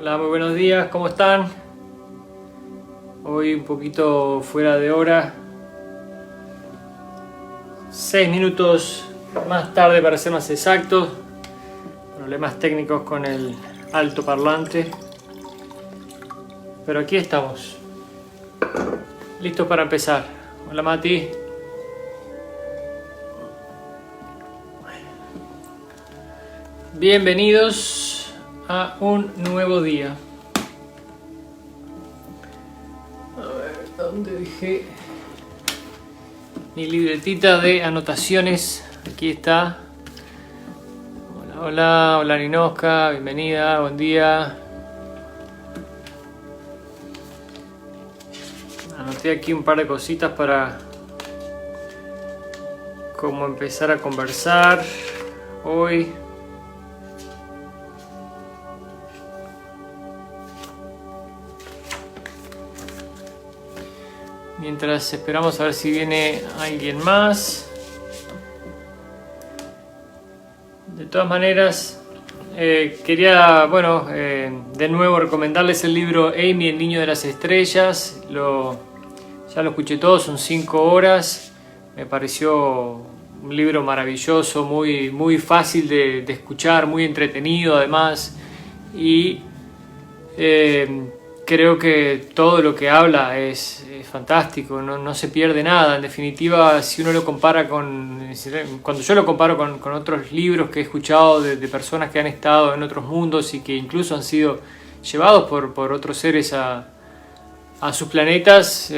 Hola, muy buenos días, ¿cómo están? Hoy un poquito fuera de hora, 6 minutos más tarde para ser más exactos. Problemas técnicos con el altoparlante, pero aquí estamos, listos para empezar. Hola Mati. Bienvenidos a un nuevo día. A ver, ¿dónde dejé mi libretita de anotaciones? Aquí está. Hola, hola Ninoska, bienvenida, buen día. Anoté aquí un par de cositas para cómo empezar a conversar hoy. Mientras esperamos a ver si viene alguien más. De todas maneras, quería, de nuevo recomendarles el libro Amy, el niño de las estrellas. Ya lo escuché todo, son 5 horas. Me pareció un libro maravilloso, muy, muy fácil de escuchar, muy entretenido además. Y creo que todo lo que habla es fantástico, no se pierde nada. En definitiva, si uno lo compara cuando yo lo comparo con otros libros que he escuchado de personas que han estado en otros mundos y que incluso han sido llevados por otros seres a sus planetas,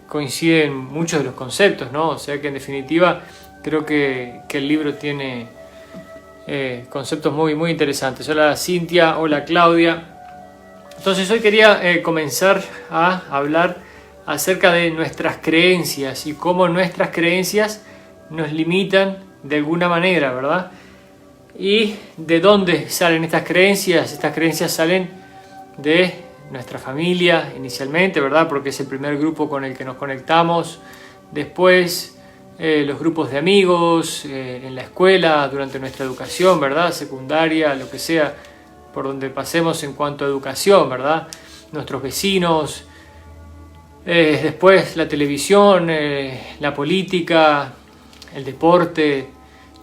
coinciden muchos de los conceptos, ¿no? O sea que en definitiva creo que el libro tiene conceptos muy, muy interesantes. Hola Cintia, hola Claudia. Entonces hoy quería comenzar a hablar acerca de nuestras creencias y cómo nuestras creencias nos limitan de alguna manera, ¿verdad? Y de dónde salen estas creencias. Estas creencias salen de nuestra familia inicialmente, ¿verdad? Porque es el primer grupo con el que nos conectamos. Después los grupos de amigos, en la escuela, durante nuestra educación, ¿verdad? Secundaria, lo que sea, por donde pasemos en cuanto a educación, ¿verdad? Nuestros vecinos, después la televisión, la política, el deporte,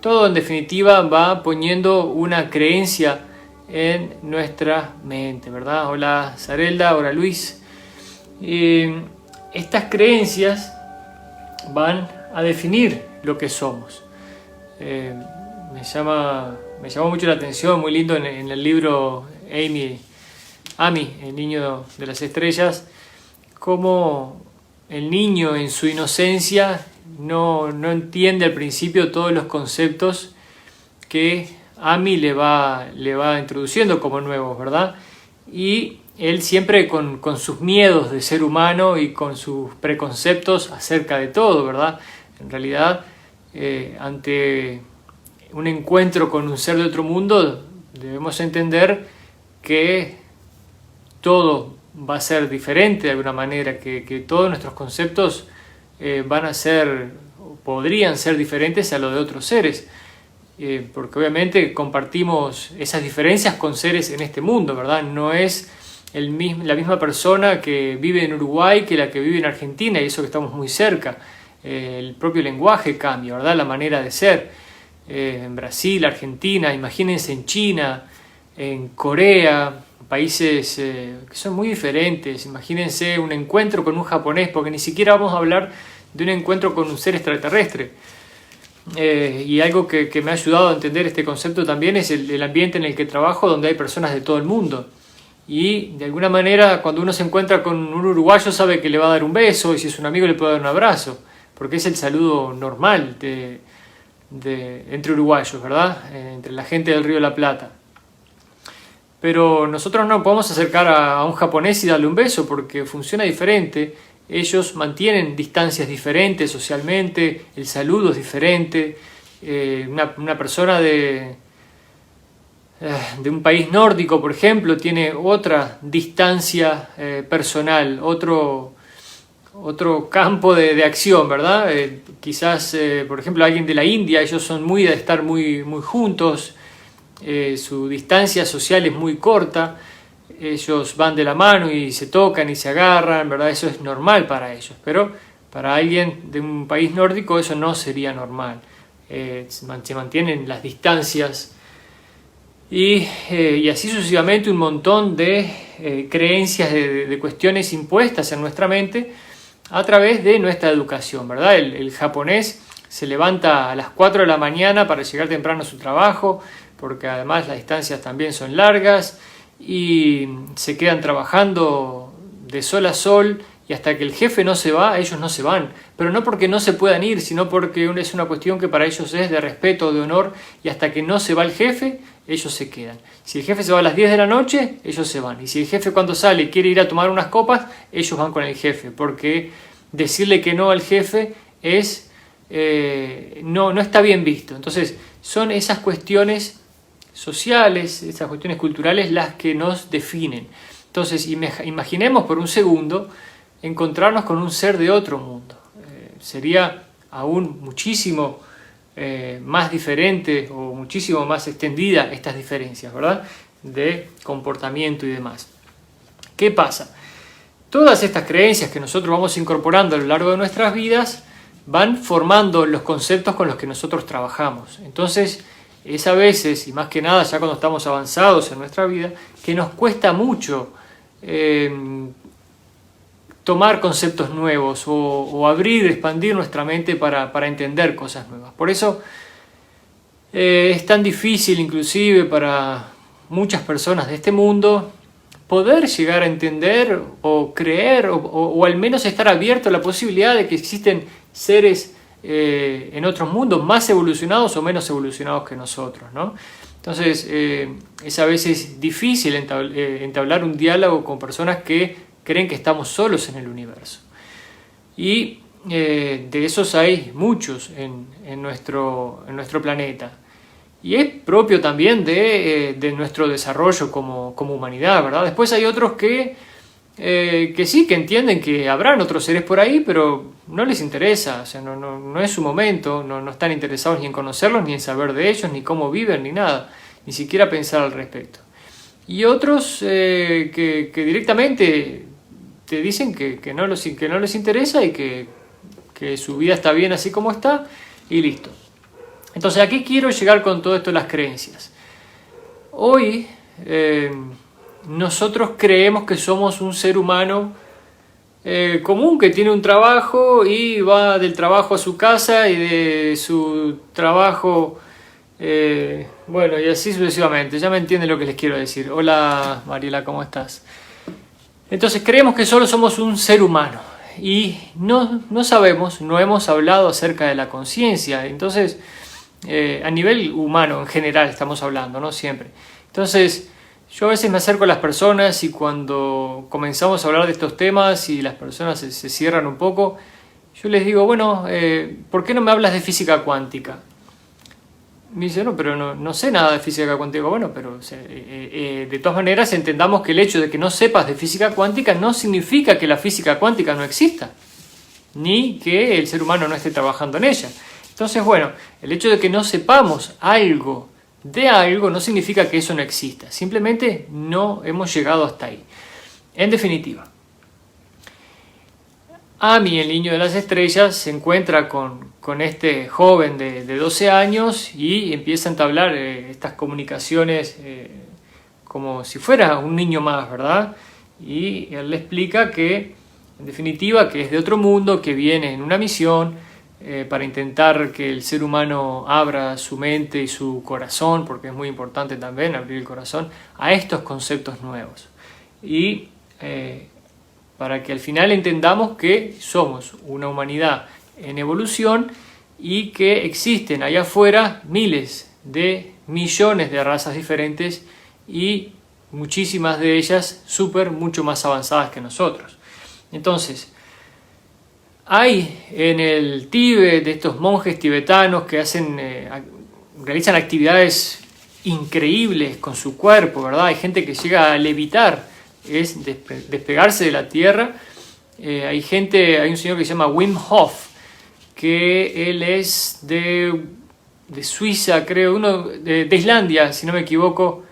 todo en definitiva va poniendo una creencia en nuestra mente, ¿verdad? Hola Sarelda, hola Luis. Estas creencias van a definir lo que somos. Me llamó mucho la atención, muy lindo en el libro Amy, el niño de las estrellas, cómo el niño en su inocencia no entiende al principio todos los conceptos que Amy le va introduciendo como nuevos, ¿verdad? Y él siempre con sus miedos de ser humano y con sus preconceptos acerca de todo, ¿verdad? En realidad, ante un encuentro con un ser de otro mundo, debemos entender que todo va a ser diferente de alguna manera, que todos nuestros conceptos van a ser, o podrían ser diferentes a los de otros seres, porque obviamente compartimos esas diferencias con seres en este mundo, ¿verdad? No es la misma persona que vive en Uruguay que la que vive en Argentina, y eso que estamos muy cerca. El propio lenguaje cambia, ¿verdad? La manera de ser. En Brasil, Argentina, imagínense en China, en Corea, países que son muy diferentes. Imagínense un encuentro con un japonés, porque ni siquiera vamos a hablar de un encuentro con un ser extraterrestre. Y algo que me ha ayudado a entender este concepto también es el ambiente en el que trabajo, donde hay personas de todo el mundo. Y de alguna manera, cuando uno se encuentra con un uruguayo, sabe que le va a dar un beso, y si es un amigo le puede dar un abrazo, porque es el saludo normal entre uruguayos, ¿verdad? Entre la gente del Río de la Plata. Pero nosotros no podemos acercar a un japonés y darle un beso porque funciona diferente. Ellos mantienen distancias diferentes socialmente, el saludo es diferente. Una persona de un país nórdico, por ejemplo, tiene otra distancia personal, otro campo de acción, ¿verdad? Quizás, por ejemplo, alguien de la India, ellos son muy de estar muy, muy juntos, su distancia social es muy corta, ellos van de la mano y se tocan y se agarran, ¿verdad? Eso es normal para ellos, pero para alguien de un país nórdico eso no sería normal. Se mantienen las distancias y así sucesivamente un montón de creencias, de cuestiones impuestas en nuestra mente a través de nuestra educación, ¿verdad? El japonés se levanta a las 4 de la mañana para llegar temprano a su trabajo, porque además las distancias también son largas, y se quedan trabajando de sol a sol, y hasta que el jefe no se va, ellos no se van, pero no porque no se puedan ir, sino porque es una cuestión que para ellos es de respeto, de honor, y hasta que no se va el jefe, ellos se quedan. Si el jefe se va a las 10 de la noche, ellos se van, y si el jefe cuando sale quiere ir a tomar unas copas, ellos van con el jefe, porque decirle que no al jefe es no está bien visto. Entonces son esas cuestiones sociales, esas cuestiones culturales las que nos definen. Entonces imaginemos por un segundo encontrarnos con un ser de otro mundo. Sería aún muchísimo más diferente o muchísimo más extendida estas diferencias, ¿verdad? De comportamiento y demás. ¿Qué pasa? Todas estas creencias que nosotros vamos incorporando a lo largo de nuestras vidas van formando los conceptos con los que nosotros trabajamos. Entonces, es a veces, y más que nada ya cuando estamos avanzados en nuestra vida, que nos cuesta mucho tomar conceptos nuevos o abrir, expandir nuestra mente para entender cosas nuevas. Por eso es tan difícil inclusive para muchas personas de este mundo poder llegar a entender o creer o al menos estar abierto a la posibilidad de que existen seres en otros mundos más evolucionados o menos evolucionados que nosotros, ¿no? Entonces es a veces difícil entablar un diálogo con personas que creen que estamos solos en el universo. Y de esos hay muchos en nuestro planeta. Y es propio también de nuestro desarrollo como humanidad, ¿verdad? Después hay otros que sí, que entienden que habrán otros seres por ahí, pero no les interesa, o sea, no es su momento, no están interesados ni en conocerlos, ni en saber de ellos, ni cómo viven, ni nada, ni siquiera pensar al respecto. Y otros que directamente te dicen que no les interesa y que su vida está bien así como está, y listo. Entonces, ¿a qué quiero llegar con todo esto de las creencias? Hoy nosotros creemos que somos un ser humano común, que tiene un trabajo y va del trabajo a su casa y de su trabajo, bueno, y así sucesivamente. Ya me entienden lo que les quiero decir. Hola Mariela, ¿cómo estás? Entonces creemos que solo somos un ser humano y no sabemos, no hemos hablado acerca de la conciencia. Entonces, a nivel humano en general estamos hablando, no siempre. Entonces, yo a veces me acerco a las personas y cuando comenzamos a hablar de estos temas y las personas se cierran un poco, yo les digo, bueno, ¿por qué no me hablas de física cuántica? Me dice, no, pero no sé nada de física cuántica. Bueno, pero de todas maneras entendamos que el hecho de que no sepas de física cuántica no significa que la física cuántica no exista, ni que el ser humano no esté trabajando en ella. Entonces, bueno, el hecho de que no sepamos algo de algo no significa que eso no exista. Simplemente no hemos llegado hasta ahí. En definitiva, Amy, el niño de las estrellas, se encuentra con este joven de 12 años y empieza a entablar estas comunicaciones como si fuera un niño más, ¿verdad? Y él le explica que, en definitiva, que es de otro mundo, que viene en una misión para intentar que el ser humano abra su mente y su corazón, porque es muy importante también abrir el corazón a estos conceptos nuevos. Y para que al final entendamos que somos una humanidad en evolución y que existen allá afuera miles de millones de razas diferentes y muchísimas de ellas mucho más avanzadas que nosotros. Entonces, hay en el Tíbet de estos monjes tibetanos que realizan actividades increíbles con su cuerpo, ¿verdad? Hay gente que llega a levitar, es despegarse de la tierra. Hay un señor que se llama Wim Hof, que él es de Suiza, creo, de Islandia, si no me equivoco.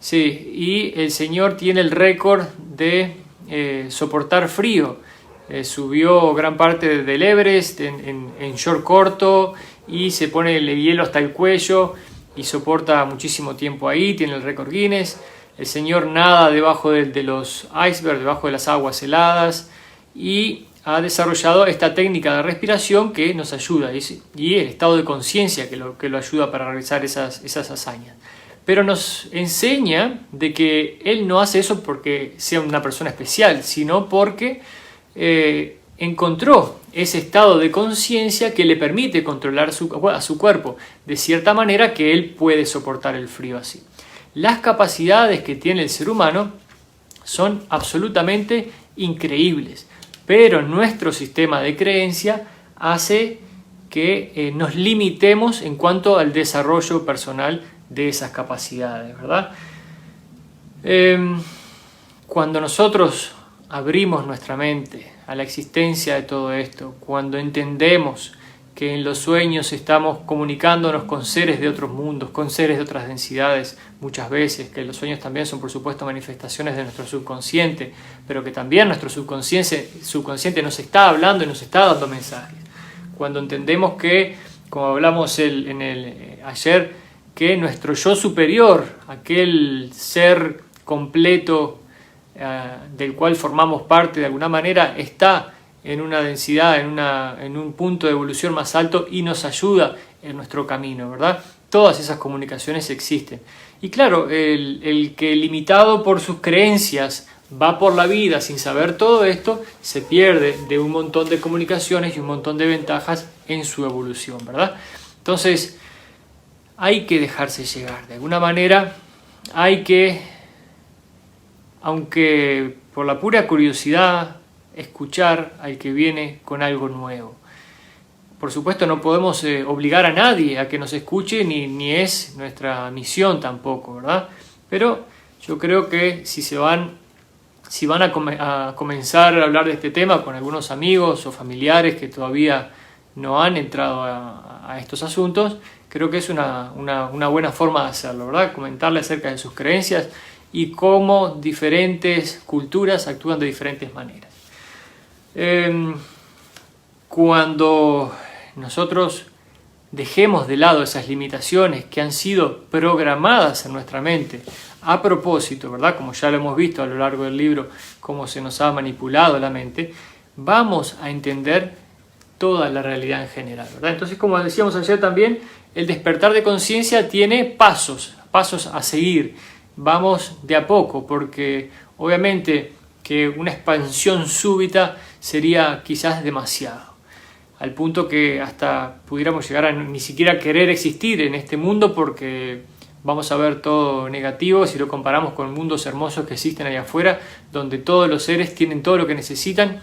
Sí, y el Señor tiene el récord de soportar frío. Subió gran parte del Everest en short corto y se pone el hielo hasta el cuello y soporta muchísimo tiempo ahí, tiene el récord Guinness. El Señor nada debajo de los icebergs, debajo de las aguas heladas, y ha desarrollado esta técnica de respiración que nos ayuda, y el estado de conciencia que lo ayuda para realizar esas hazañas. Pero nos enseña de que Él no hace eso porque sea una persona especial, sino porque encontró ese estado de conciencia que le permite controlar a su cuerpo de cierta manera que Él puede soportar el frío así. Las capacidades que tiene el ser humano son absolutamente increíbles, pero nuestro sistema de creencia hace que nos limitemos en cuanto al desarrollo personal de esas capacidades, ¿verdad? Cuando nosotros abrimos nuestra mente a la existencia de todo esto, cuando entendemos que en los sueños estamos comunicándonos con seres de otros mundos, con seres de otras densidades, muchas veces, que los sueños también son por supuesto manifestaciones de nuestro subconsciente, pero que también nuestro subconsciente nos está hablando y nos está dando mensajes. Cuando entendemos que, como hablamos ayer, que nuestro yo superior, aquel ser completo del cual formamos parte de alguna manera, está en una densidad, en un punto de evolución más alto y nos ayuda en nuestro camino, ¿verdad? Todas esas comunicaciones existen. Y claro, el que limitado por sus creencias va por la vida sin saber todo esto, se pierde de un montón de comunicaciones y un montón de ventajas en su evolución, ¿verdad? Entonces, hay que dejarse llegar. De alguna manera, hay que, aunque por la pura curiosidad, escuchar al que viene con algo nuevo. Por supuesto no podemos obligar a nadie a que nos escuche, ni es nuestra misión tampoco, ¿verdad? Pero yo creo que si van a comenzar a hablar de este tema con algunos amigos o familiares que todavía no han entrado a estos asuntos, creo que es una buena forma de hacerlo, ¿verdad? Comentarle acerca de sus creencias y cómo diferentes culturas actúan de diferentes maneras. Cuando nosotros dejemos de lado esas limitaciones que han sido programadas en nuestra mente a propósito, ¿verdad? Como ya lo hemos visto a lo largo del libro, cómo se nos ha manipulado la mente, vamos a entender toda la realidad en general, ¿verdad? Entonces, como decíamos ayer también, el despertar de conciencia tiene pasos a seguir. Vamos de a poco, porque obviamente que una expansión súbita sería quizás demasiado, al punto que hasta pudiéramos llegar a ni siquiera querer existir en este mundo, porque vamos a ver todo negativo si lo comparamos con mundos hermosos que existen allá afuera, donde todos los seres tienen todo lo que necesitan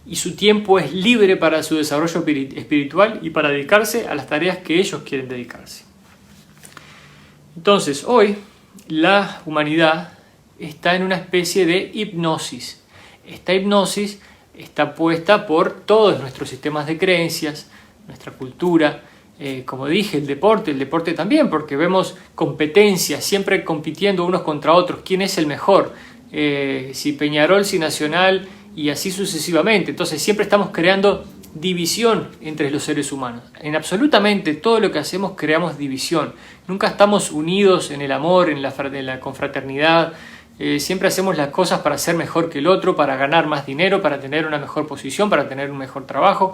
y su tiempo es libre para su desarrollo espiritual y para dedicarse a las tareas que ellos quieren dedicarse. Entonces, hoy la humanidad está en una especie de hipnosis. Esta hipnosis está puesta por todos nuestros sistemas de creencias, nuestra cultura, como dije, el deporte también, porque vemos competencias, siempre compitiendo unos contra otros, quién es el mejor, si Peñarol, si Nacional, y así sucesivamente. Entonces siempre estamos creando división entre los seres humanos. En absolutamente todo lo que hacemos creamos división. Nunca estamos unidos en el amor, en la confraternidad. Siempre hacemos las cosas para ser mejor que el otro, para ganar más dinero, para tener una mejor posición, para tener un mejor trabajo,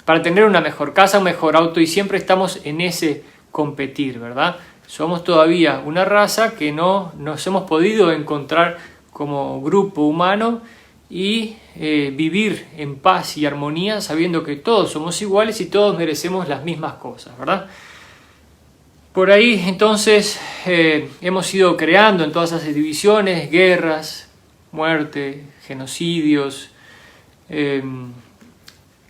para tener una mejor casa, un mejor auto, y siempre estamos en ese competir, ¿verdad? Somos todavía una raza que no nos hemos podido encontrar como grupo humano y vivir en paz y armonía sabiendo que todos somos iguales y todos merecemos las mismas cosas, ¿verdad? Por ahí entonces hemos ido creando en todas esas divisiones, guerras, muerte, genocidios,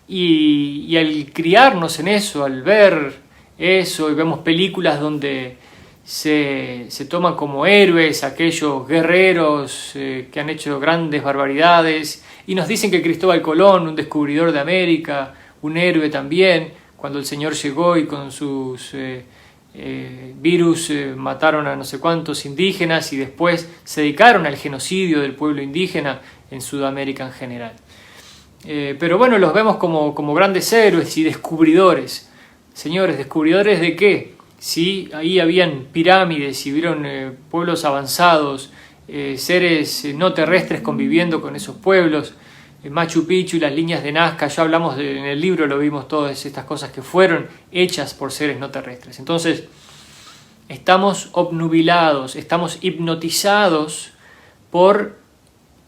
y al criarnos en eso, al ver eso, y vemos películas donde se toman como héroes aquellos guerreros que han hecho grandes barbaridades, y nos dicen que Cristóbal Colón, un descubridor de América, un héroe también, cuando el Señor llegó y con sus virus mataron a no sé cuántos indígenas y después se dedicaron al genocidio del pueblo indígena en Sudamérica en general. Pero bueno, los vemos como grandes héroes y descubridores. Señores, ¿descubridores de qué? Sí, ahí habían pirámides y vieron pueblos avanzados, seres no terrestres conviviendo con esos pueblos, Machu Picchu y las líneas de Nazca. Ya hablamos en el libro, lo vimos, todas estas cosas que fueron hechas por seres no terrestres. Entonces, estamos obnubilados, estamos hipnotizados por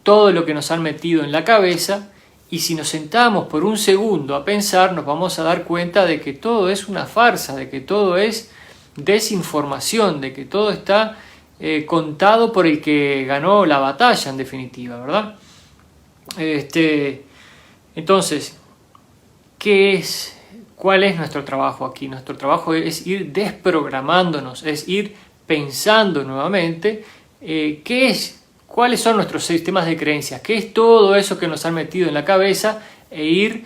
todo lo que nos han metido en la cabeza, y si nos sentamos por un segundo a pensar, nos vamos a dar cuenta de que todo es una farsa, de que todo es desinformación, de que todo está contado por el que ganó la batalla, en definitiva, ¿verdad? Entonces, ¿cuál es nuestro trabajo aquí? Nuestro trabajo es ir desprogramándonos, es ir pensando nuevamente cuáles son nuestros sistemas de creencias, qué es todo eso que nos han metido en la cabeza, e ir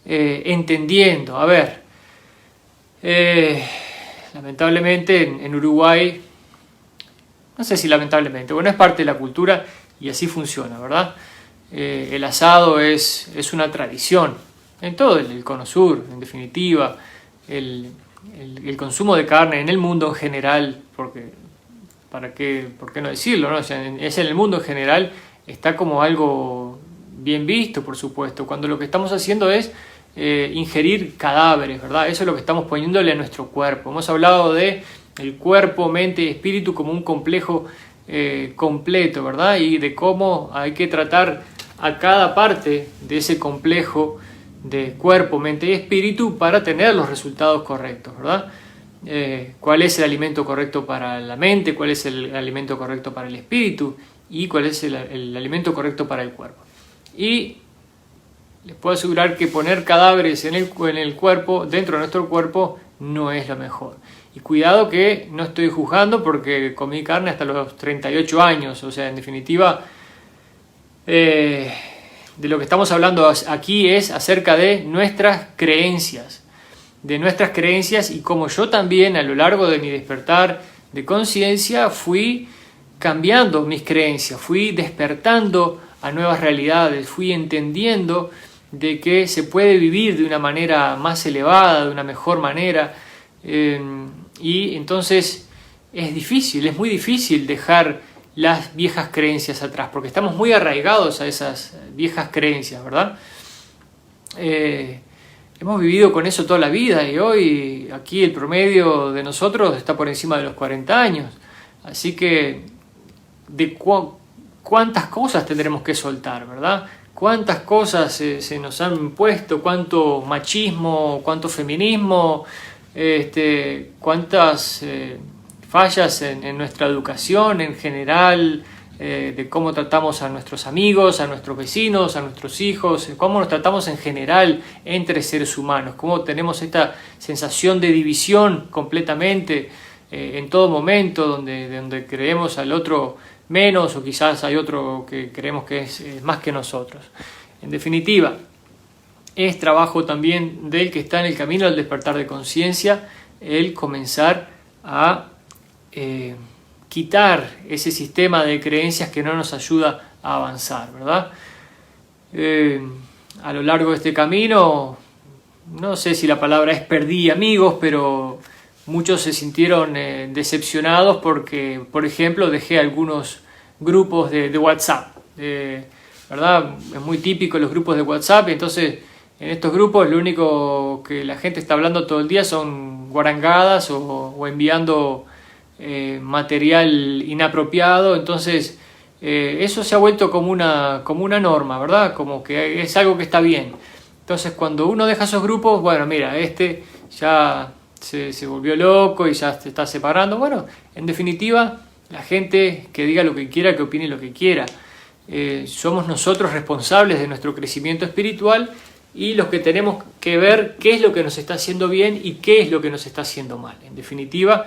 entendiendo. A ver, lamentablemente en Uruguay, no sé si lamentablemente, bueno, es parte de la cultura y así funciona, ¿verdad? El asado es una tradición en todo el Cono Sur, en definitiva, el consumo de carne en el mundo en general, porque ¿por qué no decirlo, ¿no? O sea, en el mundo en general está como algo bien visto, por supuesto, cuando lo que estamos haciendo es ingerir cadáveres, ¿verdad? Eso es lo que estamos poniéndole a nuestro cuerpo. Hemos hablado de el cuerpo, mente y espíritu como un complejo completo, ¿verdad? Y de cómo hay que tratar a cada parte de ese complejo de cuerpo, mente y espíritu para tener los resultados correctos, ¿verdad? Cuál es el alimento correcto para la mente, cuál es el alimento correcto para el espíritu y cuál es el alimento correcto para el cuerpo. Y les puedo asegurar que poner cadáveres en el cuerpo, dentro de nuestro cuerpo, no es lo mejor. Y cuidado que no estoy juzgando porque comí carne hasta los 38 años, o sea, en definitiva, de lo que estamos hablando aquí es acerca de nuestras creencias. Y como yo también a lo largo de mi despertar de conciencia fui cambiando mis creencias, fui despertando a nuevas realidades, fui entendiendo de que se puede vivir de una manera más elevada, de una mejor manera, y entonces es muy difícil dejar las viejas creencias atrás, porque estamos muy arraigados a esas viejas creencias, ¿verdad? Hemos vivido con eso toda la vida y hoy aquí el promedio de nosotros está por encima de los 40 años. Así que de cuántas cosas tendremos que soltar, ¿verdad? Cuántas cosas se nos han puesto, cuánto machismo, cuánto feminismo, cuántas fallas en nuestra educación en general, de cómo tratamos a nuestros amigos, a nuestros vecinos, a nuestros hijos, cómo nos tratamos en general entre seres humanos, cómo tenemos esta sensación de división completamente en todo momento, donde creemos al otro menos o quizás hay otro que creemos que es más que nosotros. En definitiva, es trabajo también del que está en el camino al despertar de conciencia el comenzar a quitar ese sistema de creencias que no nos ayuda a avanzar, ¿verdad? A lo largo de este camino, no sé si la palabra es perdí amigos, pero muchos se sintieron decepcionados porque, por ejemplo, dejé algunos grupos de WhatsApp, ¿verdad? Es muy típico los grupos de WhatsApp, y entonces en estos grupos lo único que la gente está hablando todo el día son guarangadas o enviando material inapropiado. Entonces eso se ha vuelto como una norma, ¿verdad? Como que es algo que está bien. Entonces cuando uno deja esos grupos, bueno, mira, ya se volvió loco y ya se está separando. Bueno, en definitiva, la gente que diga lo que quiera, que opine lo que quiera. Somos nosotros responsables de nuestro crecimiento espiritual y los que tenemos que ver qué es lo que nos está haciendo bien y qué es lo que nos está haciendo mal. En definitiva,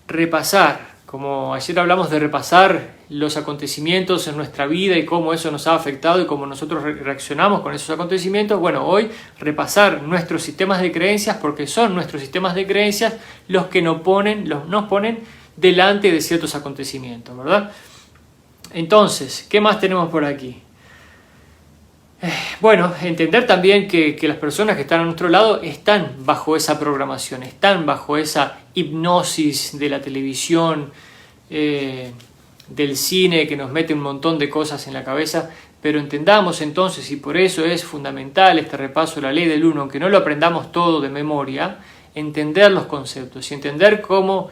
repasar Como ayer hablamos de repasar los acontecimientos en nuestra vida y cómo eso nos ha afectado y cómo nosotros reaccionamos con esos acontecimientos, bueno, hoy repasar nuestros sistemas de creencias, porque son nuestros sistemas de creencias los que nos ponen delante de ciertos acontecimientos, ¿verdad? Entonces, ¿qué más tenemos por aquí? Bueno, entender también que las personas que están a nuestro lado están bajo esa programación, están bajo esa hipnosis de la televisión, del cine que nos mete un montón de cosas en la cabeza, pero entendamos entonces, y por eso es fundamental este repaso de la ley del uno, aunque no lo aprendamos todo de memoria, entender los conceptos y entender cómo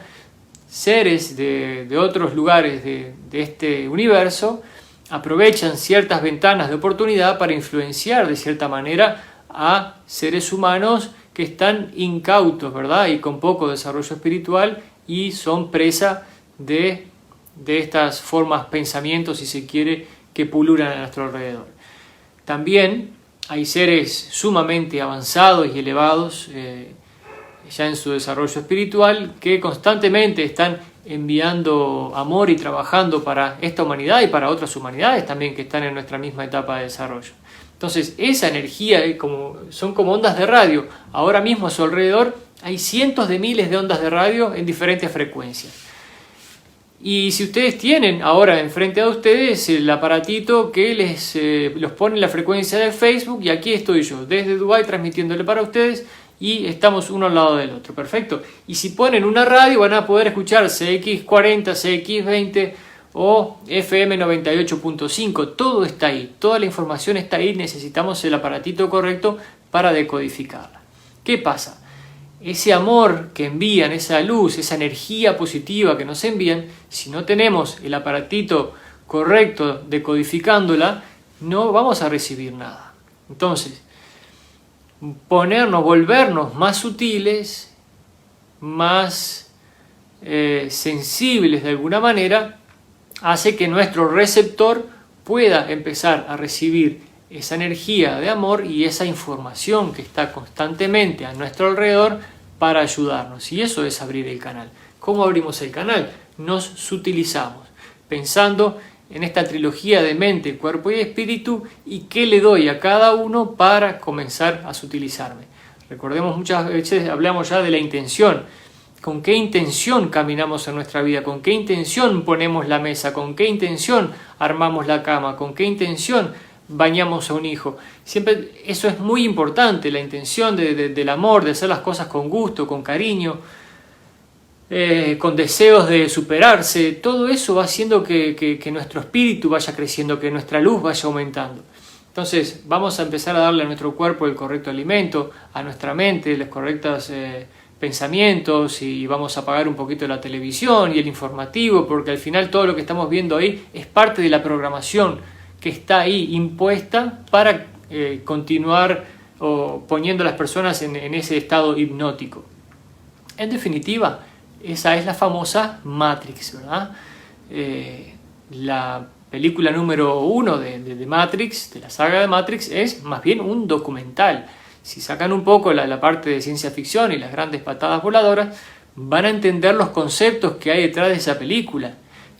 seres de otros lugares de este universo aprovechan ciertas ventanas de oportunidad para influenciar de cierta manera a seres humanos que están incautos, ¿verdad? Y con poco desarrollo espiritual y son presa de estas formas, pensamientos, si se quiere, que pululan a nuestro alrededor. También hay seres sumamente avanzados y elevados ya en su desarrollo espiritual que constantemente están enviando amor y trabajando para esta humanidad y para otras humanidades también que están en nuestra misma etapa de desarrollo. Entonces esa energía son como ondas de radio. Ahora mismo a su alrededor hay cientos de miles de ondas de radio en diferentes frecuencias. Y si ustedes tienen ahora enfrente a ustedes el aparatito que los pone en la frecuencia de Facebook, y aquí estoy yo desde Dubái transmitiéndole para ustedes y estamos uno al lado del otro, perfecto. Y si ponen una radio van a poder escuchar CX40, CX20 o FM 98.5, todo está ahí, toda la información está ahí, necesitamos el aparatito correcto para decodificarla. ¿Qué pasa? Ese amor que envían, esa luz, esa energía positiva que nos envían, si no tenemos el aparatito correcto decodificándola, no vamos a recibir nada. Entonces, volvernos más sutiles, más sensibles de alguna manera, hace que nuestro receptor pueda empezar a recibir esa energía de amor y esa información que está constantemente a nuestro alrededor para ayudarnos. Y eso es abrir el canal. ¿Cómo abrimos el canal? Nos sutilizamos, pensando en esta trilogía de mente, cuerpo y espíritu, y qué le doy a cada uno para comenzar a sutilizarme. Recordemos, muchas veces hablamos ya de la intención. ¿Con qué intención caminamos en nuestra vida? ¿Con qué intención ponemos la mesa? ¿Con qué intención armamos la cama? ¿Con qué intención bañamos a un hijo? Siempre eso es muy importante, la intención del amor, de hacer las cosas con gusto, con cariño, con deseos de superarse. Todo eso va haciendo que nuestro espíritu vaya creciendo, que nuestra luz vaya aumentando. Entonces vamos a empezar a darle a nuestro cuerpo el correcto alimento, a nuestra mente los correctos pensamientos, y vamos a apagar un poquito la televisión y el informativo, porque al final todo lo que estamos viendo ahí es parte de la programación que está ahí impuesta para continuar poniendo a las personas en ese estado hipnótico. En definitiva, esa es la famosa Matrix, ¿verdad? La película número 1 de Matrix, de la saga de Matrix, es más bien un documental. Si sacan un poco la parte de ciencia ficción y las grandes patadas voladoras, van a entender los conceptos que hay detrás de esa película.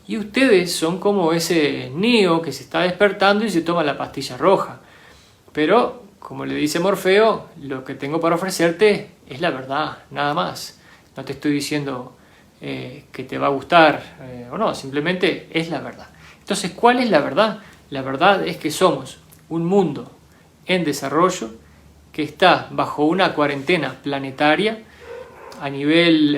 Y ustedes son como ese Neo que se está despertando y se toma la pastilla roja. Pero, como le dice Morfeo, lo que tengo para ofrecerte es la verdad, nada más. No te estoy diciendo que te va a gustar o no, simplemente es la verdad. Entonces, ¿cuál es la verdad? La verdad es que somos un mundo en desarrollo que está bajo una cuarentena planetaria a nivel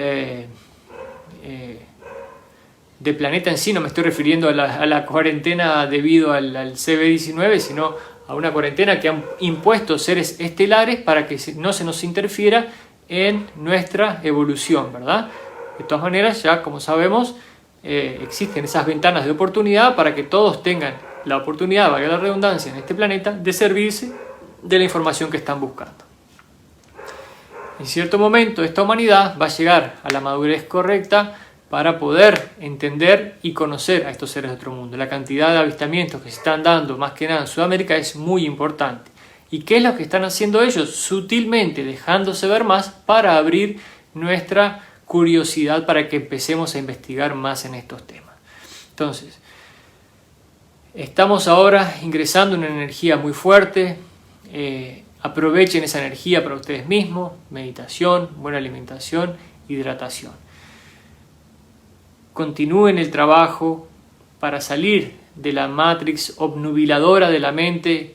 de planeta en sí. No me estoy refiriendo a la cuarentena debido al COVID-19, sino a una cuarentena que han impuesto seres estelares para que no se nos interfiera en nuestra evolución, ¿verdad? De todas maneras, ya como sabemos, existen esas ventanas de oportunidad para que todos tengan la oportunidad, valga la redundancia, en este planeta, de servirse de la información que están buscando. En cierto momento, esta humanidad va a llegar a la madurez correcta para poder entender y conocer a estos seres de otro mundo. La cantidad de avistamientos que se están dando, más que nada en Sudamérica, es muy importante. ¿Y qué es lo que están haciendo ellos? Sutilmente dejándose ver más para abrir nuestra curiosidad para que empecemos a investigar más en estos temas. Entonces, estamos ahora ingresando en una energía muy fuerte. Aprovechen esa energía para ustedes mismos: meditación, buena alimentación, hidratación. Continúen el trabajo para salir de la matrix obnubiladora de la mente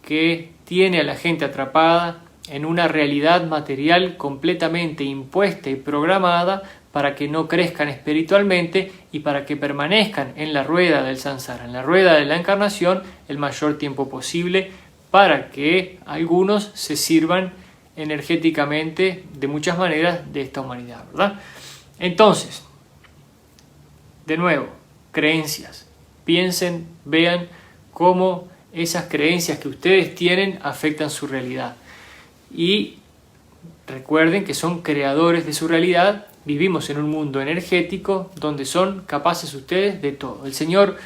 que tiene a la gente atrapada en una realidad material completamente impuesta y programada para que no crezcan espiritualmente y para que permanezcan en la rueda del samsara, en la rueda de la encarnación, el mayor tiempo posible, para que algunos se sirvan energéticamente de muchas maneras de esta humanidad, ¿verdad? Entonces, de nuevo, creencias. Piensen, vean cómo esas creencias que ustedes tienen afectan su realidad. Y recuerden que son creadores de su realidad. Vivimos en un mundo energético donde son capaces ustedes de todo. El señor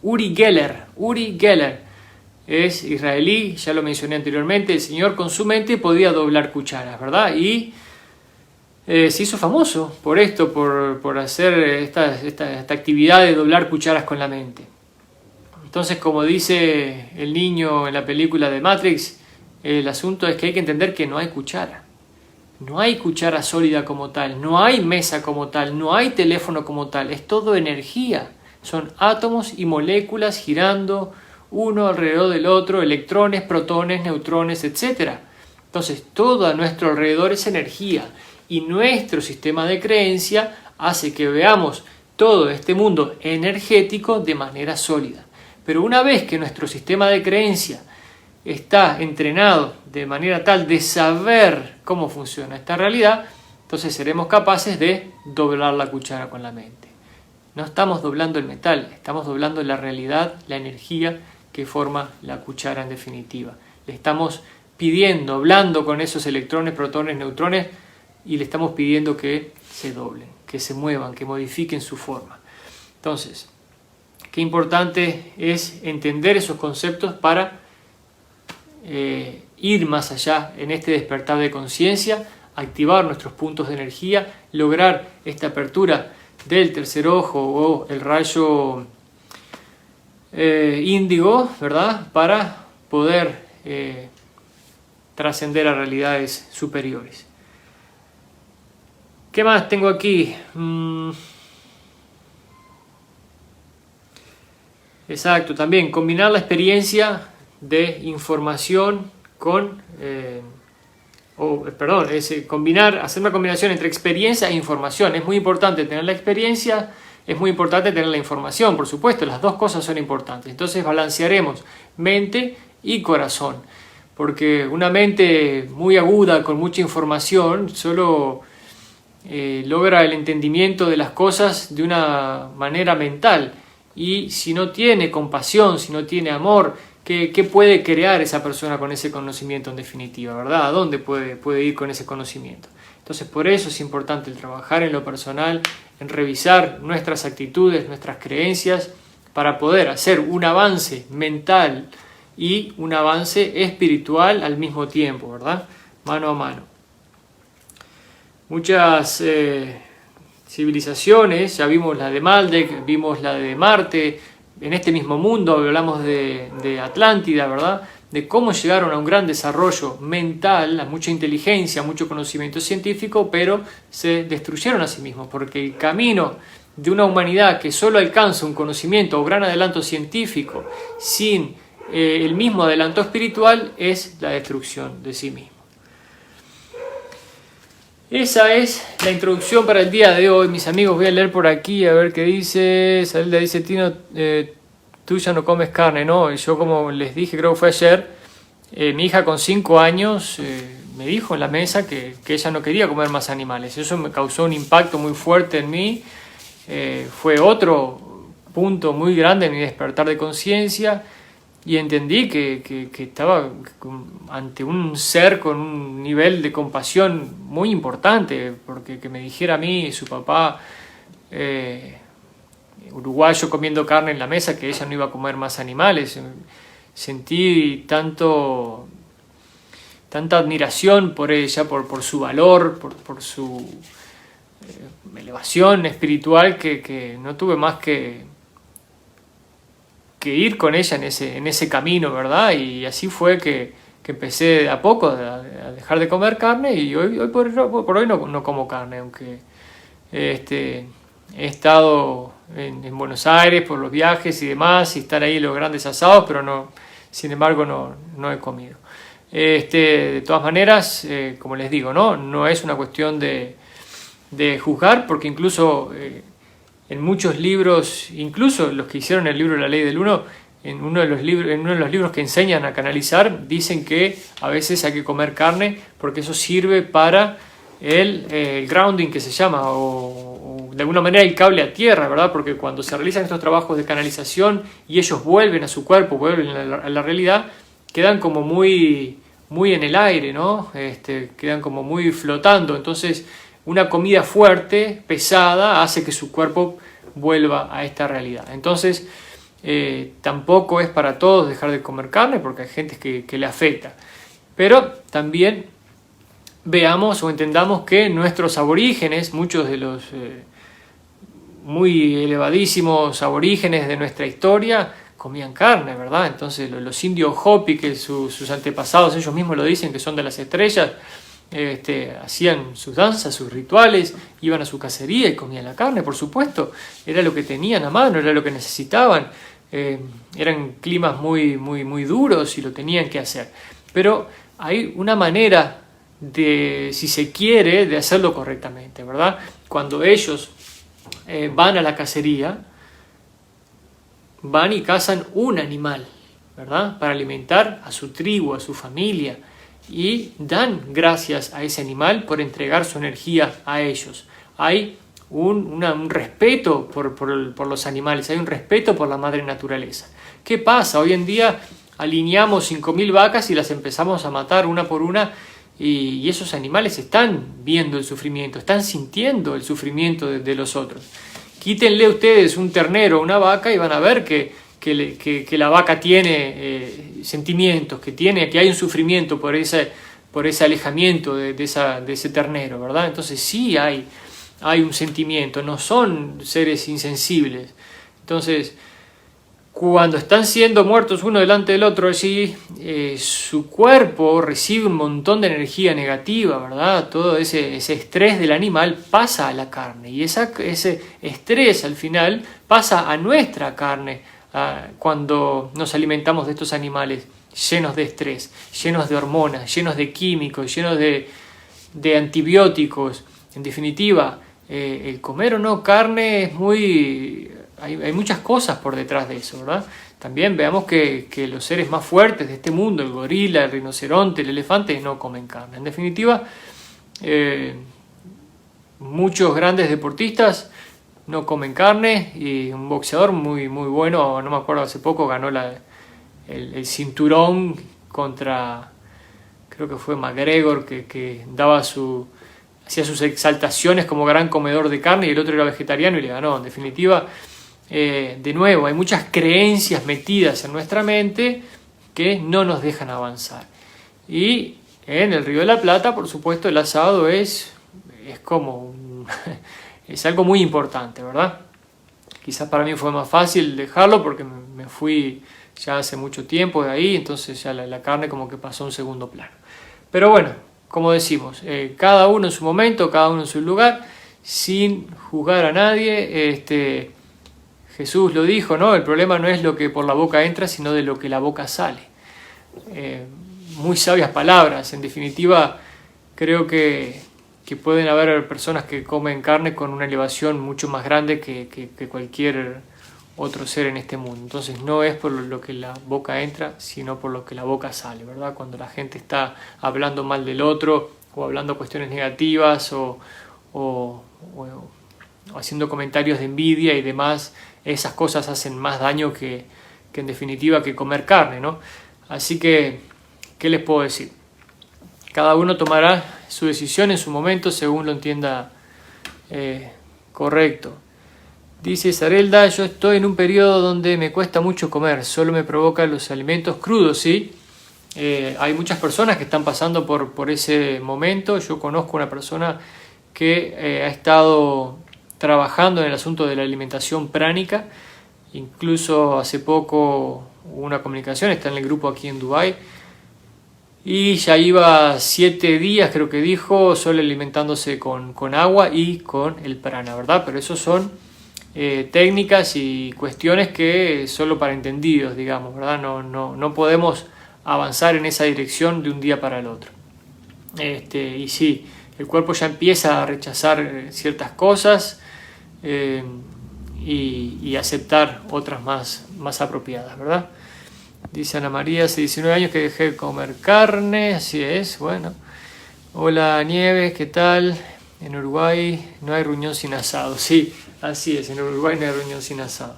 Uri Geller es israelí, ya lo mencioné anteriormente. El señor con su mente podía doblar cucharas, ¿verdad? Y se hizo famoso por esto, por hacer esta actividad de doblar cucharas con la mente. Entonces, como dice el niño en la película de Matrix, el asunto es que hay que entender que no hay cuchara. No hay cuchara sólida como tal, no hay mesa como tal, no hay teléfono como tal, es todo energía. Son átomos y moléculas girando uno alrededor del otro, electrones, protones, neutrones, etc. Entonces, todo a nuestro alrededor es energía. Y nuestro sistema de creencia hace que veamos todo este mundo energético de manera sólida. Pero una vez que nuestro sistema de creencia está entrenado de manera tal de saber cómo funciona esta realidad, entonces seremos capaces de doblar la cuchara con la mente. No estamos doblando el metal, estamos doblando la realidad, la energía que forma la cuchara en definitiva. Le estamos pidiendo, hablando con esos electrones, protones, neutrones, y le estamos pidiendo que se doblen, que se muevan, que modifiquen su forma. Entonces, qué importante es entender esos conceptos para ir más allá en este despertar de conciencia, activar nuestros puntos de energía, lograr esta apertura del tercer ojo o el rayo índigo, ¿verdad? Para poder trascender a realidades superiores. ¿Qué más tengo aquí? Exacto, también combinar la experiencia de información con... hacer una combinación entre experiencia e información. Es muy importante tener la experiencia, es muy importante tener la información, por supuesto, las dos cosas son importantes. Entonces balancearemos mente y corazón, porque una mente muy aguda, con mucha información, solo logra el entendimiento de las cosas de una manera mental, y si no tiene compasión, si no tiene amor, ¿qué puede crear esa persona con ese conocimiento en definitiva, verdad? ¿A dónde puede ir con ese conocimiento? Entonces, por eso es importante el trabajar en lo personal, en revisar nuestras actitudes, nuestras creencias, para poder hacer un avance mental y un avance espiritual al mismo tiempo, ¿verdad? Mano a mano. Muchas civilizaciones, ya vimos la de Maldek, vimos la de Marte, en este mismo mundo hablamos de Atlántida, ¿verdad? De cómo llegaron a un gran desarrollo mental, a mucha inteligencia, a mucho conocimiento científico, pero se destruyeron a sí mismos, porque el camino de una humanidad que solo alcanza un conocimiento o gran adelanto científico sin el mismo adelanto espiritual es la destrucción de sí mismo. Esa es la introducción para el día de hoy, mis amigos. Voy a leer por aquí a ver qué dice. Salda dice: Tino, tú ya no comes carne, ¿no? Y yo, como les dije, creo que fue ayer, mi hija con 5 años me dijo en la mesa que ella no quería comer más animales. Eso me causó un impacto muy fuerte en mí. Fue otro punto muy grande en mi despertar de conciencia. Y entendí que estaba ante un ser con un nivel de compasión muy importante, porque que me dijera a mí, su papá uruguayo, comiendo carne en la mesa, que ella no iba a comer más animales. Sentí tanto tanta admiración por ella, por su valor, por su elevación espiritual, que no tuve más que ir con ella en ese camino, ¿verdad? Y así fue que empecé de a poco a dejar de comer carne, y hoy por hoy no como carne, aunque he estado en Buenos Aires por los viajes y demás, y estar ahí en los grandes asados, pero no, sin embargo no he comido. De todas maneras, como les digo, no es una cuestión de juzgar, porque incluso en muchos libros, incluso los que hicieron el libro La Ley del Uno, en uno de los libros que enseñan a canalizar, dicen que a veces hay que comer carne porque eso sirve para el grounding, que se llama, o de alguna manera el cable a tierra, ¿verdad? Porque cuando se realizan estos trabajos de canalización y ellos vuelven a su cuerpo, vuelven a la realidad, quedan como muy en el aire, ¿no? Quedan como muy flotando. Entonces, una comida fuerte, pesada, hace que su cuerpo vuelva a esta realidad. Entonces, tampoco es para todos dejar de comer carne, porque hay gente que le afecta. Pero también veamos o entendamos que nuestros aborígenes, muchos de los muy elevadísimos aborígenes de nuestra historia, comían carne, ¿verdad? Entonces los indios Hopi, que sus antepasados, ellos mismos lo dicen, que son de las estrellas, hacían sus danzas, sus rituales, iban a su cacería y comían la carne, por supuesto. Era lo que tenían a mano, era lo que necesitaban. Eran climas muy duros y lo tenían que hacer. Pero hay una manera de, si se quiere, de hacerlo correctamente, ¿verdad? Cuando ellos van a la cacería, van y cazan un animal, ¿verdad? Para alimentar a su tribu, a su familia, y dan gracias a ese animal por entregar su energía a ellos. Hay un respeto por los animales, hay un respeto por la madre naturaleza. ¿Qué pasa? Hoy en día alineamos 5.000 vacas y las empezamos a matar una por una, y esos animales están viendo el sufrimiento, están sintiendo el sufrimiento de los otros. Quítenle ustedes un ternero o una vaca y van a ver que la vaca tiene sentimientos, que hay un sufrimiento por ese alejamiento de ese ternero, ¿verdad? Entonces sí hay un sentimiento, no son seres insensibles. Entonces, cuando están siendo muertos uno delante del otro allí, su cuerpo recibe un montón de energía negativa, ¿verdad? Todo ese estrés del animal pasa a la carne, y ese estrés al final pasa a nuestra carne cuando nos alimentamos de estos animales llenos de estrés, llenos de hormonas, llenos de químicos, llenos de antibióticos. En definitiva, el comer o no carne es hay muchas cosas por detrás de eso, ¿verdad? También veamos que los seres más fuertes de este mundo, el gorila, el rinoceronte, el elefante, no comen carne. En definitiva, muchos grandes deportistas no comen carne, y un boxeador muy bueno, no me acuerdo, hace poco ganó el cinturón contra, creo que fue McGregor, que hacía sus exaltaciones como gran comedor de carne, y el otro era vegetariano y le ganó. En definitiva, de nuevo, hay muchas creencias metidas en nuestra mente que no nos dejan avanzar. Y en el Río de la Plata, por supuesto, el asado es como es algo muy importante, ¿verdad? Quizás para mí fue más fácil dejarlo porque me fui ya hace mucho tiempo de ahí, entonces ya la carne como que pasó a un segundo plano. Pero bueno, como decimos, cada uno en su momento, cada uno en su lugar, sin juzgar a nadie. Jesús lo dijo, ¿no? El problema no es lo que por la boca entra, sino de lo que la boca sale. Muy sabias palabras. En definitiva, creo que pueden haber personas que comen carne con una elevación mucho más grande que cualquier otro ser en este mundo. Entonces no es por lo que la boca entra, sino por lo que la boca sale, ¿verdad? Cuando la gente está hablando mal del otro, o hablando cuestiones negativas, o haciendo comentarios de envidia y demás, esas cosas hacen más daño que en definitiva que comer carne, ¿no? Así que, ¿qué les puedo decir? Cada uno tomará su decisión en su momento según lo entienda correcto. Dice Sarelda, yo estoy en un periodo donde me cuesta mucho comer, solo me provocan los alimentos crudos, ¿sí? hay muchas personas que están pasando por ese momento. Yo conozco una persona que ha estado trabajando en el asunto de la alimentación pránica. Incluso hace poco hubo una comunicación, está en el grupo aquí en Dubái, y ya iba 7 días, creo que dijo, solo alimentándose con agua y con el prana, ¿verdad? Pero eso son técnicas y cuestiones que solo para entendidos, digamos, ¿verdad? No podemos avanzar en esa dirección de un día para el otro. Y sí, el cuerpo ya empieza a rechazar ciertas cosas y aceptar otras más apropiadas, ¿verdad? Dice Ana María, hace 19 años que dejé de comer carne, así es, bueno. Hola Nieves, ¿qué tal? En Uruguay no hay riñón sin asado. Sí, así es, en Uruguay no hay riñón sin asado.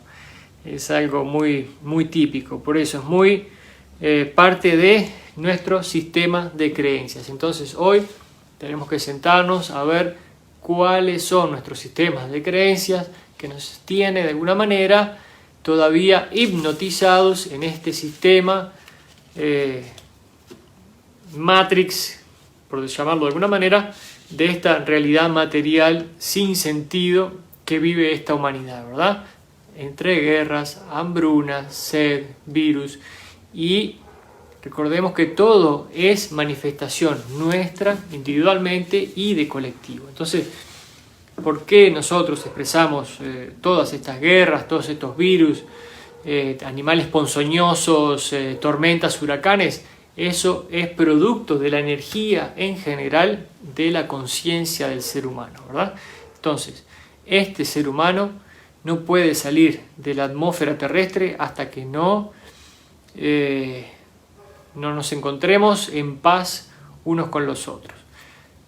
Es algo muy, muy típico, por eso es muy parte de nuestro sistema de creencias. Entonces hoy tenemos que sentarnos a ver cuáles son nuestros sistemas de creencias que nos tiene de alguna manera todavía hipnotizados en este sistema Matrix, por llamarlo de alguna manera, de esta realidad material sin sentido que vive esta humanidad, ¿verdad? Entre guerras, hambrunas, sed, virus, y recordemos que todo es manifestación nuestra individualmente y de colectivo. Entonces, ¿por qué nosotros expresamos todas estas guerras, todos estos virus, animales ponzoñosos, tormentas, huracanes? Eso es producto de la energía en general de la conciencia del ser humano, ¿verdad? Entonces, este ser humano no puede salir de la atmósfera terrestre hasta que no nos encontremos en paz unos con los otros.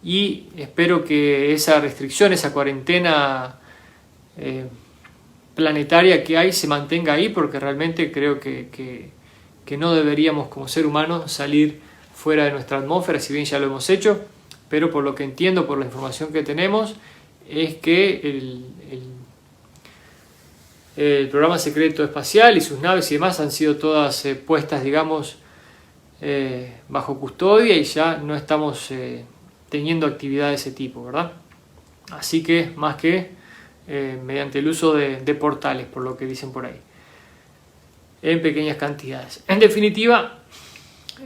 Y espero que esa restricción, esa cuarentena planetaria que hay se mantenga ahí, porque realmente creo que no deberíamos como ser humanos salir fuera de nuestra atmósfera, si bien ya lo hemos hecho, pero por lo que entiendo, por la información que tenemos, es que el programa secreto espacial y sus naves y demás han sido todas puestas, digamos, bajo custodia, y ya no estamos teniendo actividad de ese tipo, ¿verdad? Así que más que mediante el uso de portales, por lo que dicen por ahí, en pequeñas cantidades. En definitiva,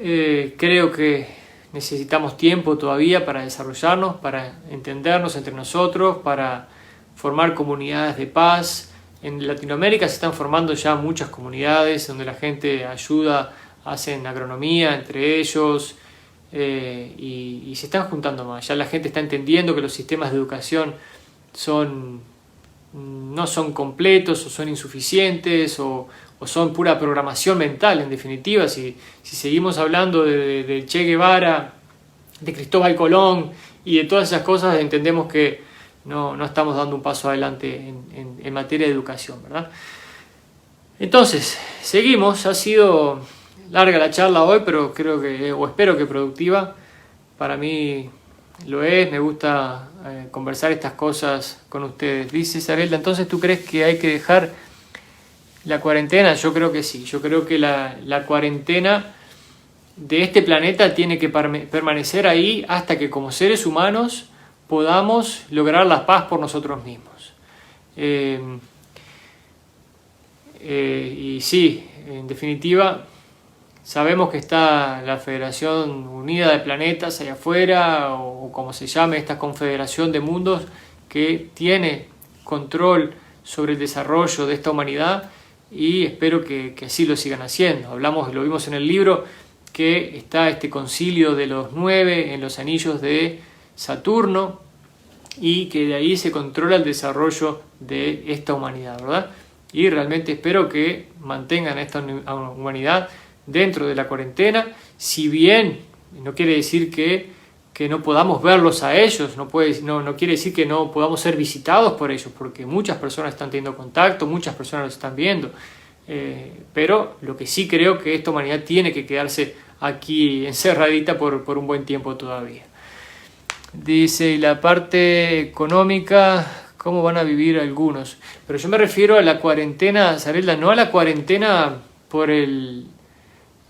creo que necesitamos tiempo todavía para desarrollarnos, para entendernos entre nosotros, para formar comunidades de paz. En Latinoamérica se están formando ya muchas comunidades donde la gente ayuda, hacen agronomía entre ellos, y se están juntando más. Ya la gente está entendiendo que los sistemas de educación no son completos, o son insuficientes, o son pura programación mental. En definitiva, si seguimos hablando de Che Guevara, de Cristóbal Colón y de todas esas cosas, entendemos que no estamos dando un paso adelante en materia de educación, ¿verdad? Entonces, seguimos. Ha sido larga la charla hoy, pero espero que productiva. Para mí lo es, me gusta conversar estas cosas con ustedes. Dice Sarelda, entonces ¿tú crees que hay que dejar la cuarentena? Yo creo que sí. Yo creo que la cuarentena de este planeta tiene que permanecer ahí hasta que como seres humanos podamos lograr la paz por nosotros mismos. Y sí, en definitiva, sabemos que está la Federación Unida de Planetas allá afuera, o como se llame, esta confederación de mundos que tiene control sobre el desarrollo de esta humanidad, y espero que así lo sigan haciendo. Lo vimos en el libro, que está este concilio de los 9 en los anillos de Saturno, y que de ahí se controla el desarrollo de esta humanidad, ¿verdad? Y realmente espero que mantengan a esta humanidad dentro de la cuarentena, si bien no quiere decir que no podamos verlos a ellos, no quiere decir que no podamos ser visitados por ellos, porque muchas personas están teniendo contacto, muchas personas los están viendo, pero lo que sí creo que esta humanidad tiene que quedarse aquí encerradita por un buen tiempo todavía. Dice, y la parte económica, ¿cómo van a vivir algunos? Pero yo me refiero a la cuarentena, Sarelda, no a la cuarentena por el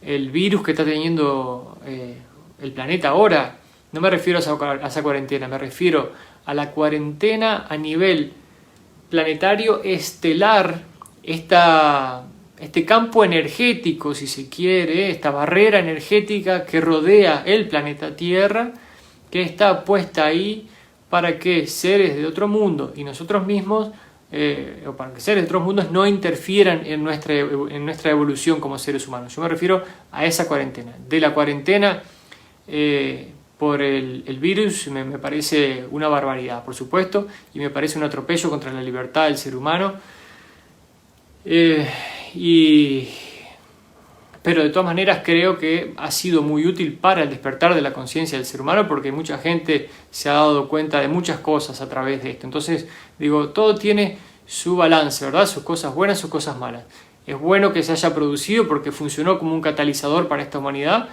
el virus que está teniendo el planeta ahora. No me refiero a esa cuarentena, me refiero a la cuarentena a nivel planetario estelar, este campo energético, si se quiere, esta barrera energética que rodea el planeta Tierra, que está puesta ahí para que seres de otro mundo y nosotros mismos, o para que seres de otros mundos no interfieran en nuestra evolución como seres humanos. Yo me refiero a esa cuarentena. De la cuarentena por el virus me parece una barbaridad, por supuesto, y me parece un atropello contra la libertad del ser humano. Pero de todas maneras creo que ha sido muy útil para el despertar de la conciencia del ser humano, porque mucha gente se ha dado cuenta de muchas cosas a través de esto. Entonces, digo, todo tiene su balance, ¿verdad? Sus cosas buenas, sus cosas malas. Es bueno que se haya producido porque funcionó como un catalizador para esta humanidad.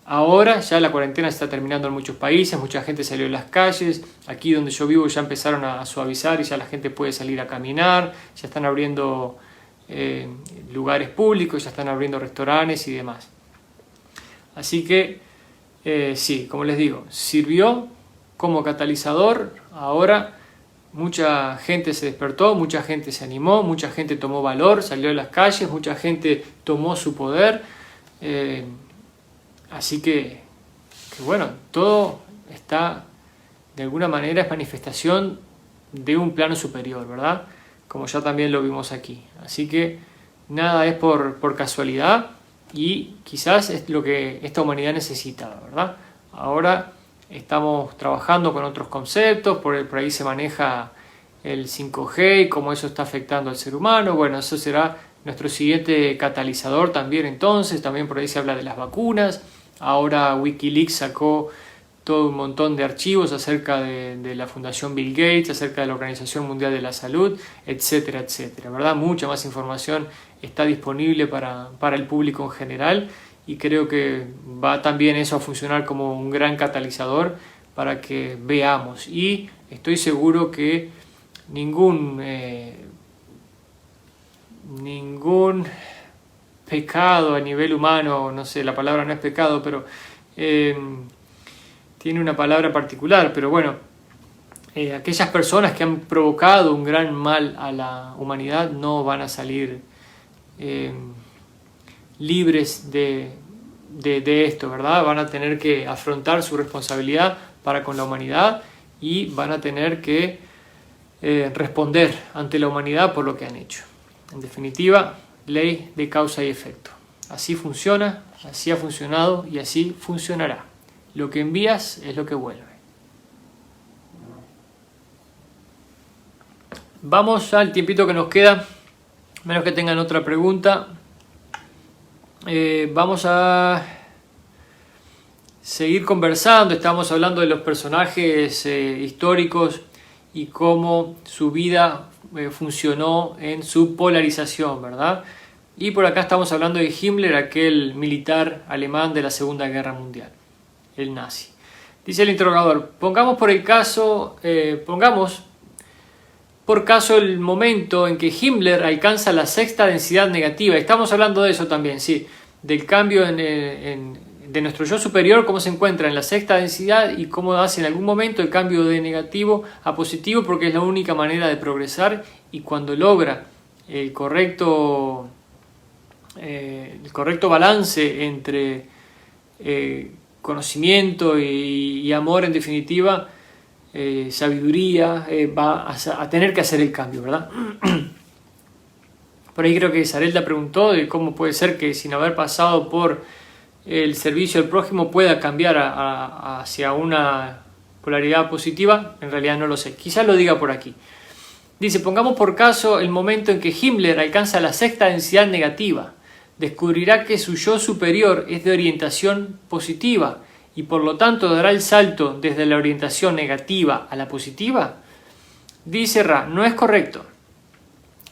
Ahora ya la cuarentena se está terminando en muchos países, mucha gente salió a las calles. Aquí donde yo vivo ya empezaron a suavizar y ya la gente puede salir a caminar, ya están abriendo lugares públicos, ya están abriendo restaurantes y demás. Así que sí, como les digo, sirvió como catalizador. Ahora mucha gente se despertó, mucha gente se animó, mucha gente tomó valor, salió a las calles, mucha gente tomó su poder. Así que bueno, todo está, de alguna manera, es manifestación de un plano superior, ¿verdad? Como ya también lo vimos aquí. Así que nada es por casualidad y quizás es lo que esta humanidad necesitaba, ¿verdad? Ahora estamos trabajando con otros conceptos, por ahí se maneja el 5G y cómo eso está afectando al ser humano. Bueno, eso será nuestro siguiente catalizador también entonces. También por ahí se habla de las vacunas. Ahora Wikileaks sacó todo un montón de archivos acerca de la Fundación Bill Gates, acerca de la Organización Mundial de la Salud, etcétera, etcétera, ¿verdad? Mucha más información está disponible para el público en general y creo que va también eso a funcionar como un gran catalizador para que veamos. Y estoy seguro que ningún pecado a nivel humano, no sé, la palabra no es pecado, pero tiene una palabra particular, pero bueno, aquellas personas que han provocado un gran mal a la humanidad no van a salir libres de esto, ¿verdad? Van a tener que afrontar su responsabilidad para con la humanidad y van a tener que responder ante la humanidad por lo que han hecho. En definitiva, ley de causa y efecto. Así funciona, así ha funcionado y así funcionará. Lo que envías es lo que vuelve. Vamos al tiempito que nos queda, menos que tengan otra pregunta. Vamos a seguir conversando. Estamos hablando de los personajes históricos y cómo su vida funcionó en su polarización, ¿verdad? Y por acá estamos hablando de Himmler, aquel militar alemán de la Segunda Guerra Mundial, el nazi. Dice el interrogador, pongamos por caso el momento en que Himmler alcanza la sexta densidad negativa. Estamos hablando de eso también, sí, del cambio de nuestro yo superior, cómo se encuentra en la sexta densidad y cómo hace en algún momento el cambio de negativo a positivo, porque es la única manera de progresar, y cuando logra el correcto balance entre conocimiento y amor, en definitiva, sabiduría, va a tener que hacer el cambio, ¿verdad? Por ahí creo que Sarelda preguntó de cómo puede ser que sin haber pasado por el servicio al prójimo pueda cambiar hacia una polaridad positiva. En realidad no lo sé, quizás lo diga por aquí. Dice, pongamos por caso el momento en que Himmler alcanza la sexta densidad negativa. Descubrirá que su yo superior es de orientación positiva y por lo tanto dará el salto desde la orientación negativa a la positiva. Dice Ra, no es correcto.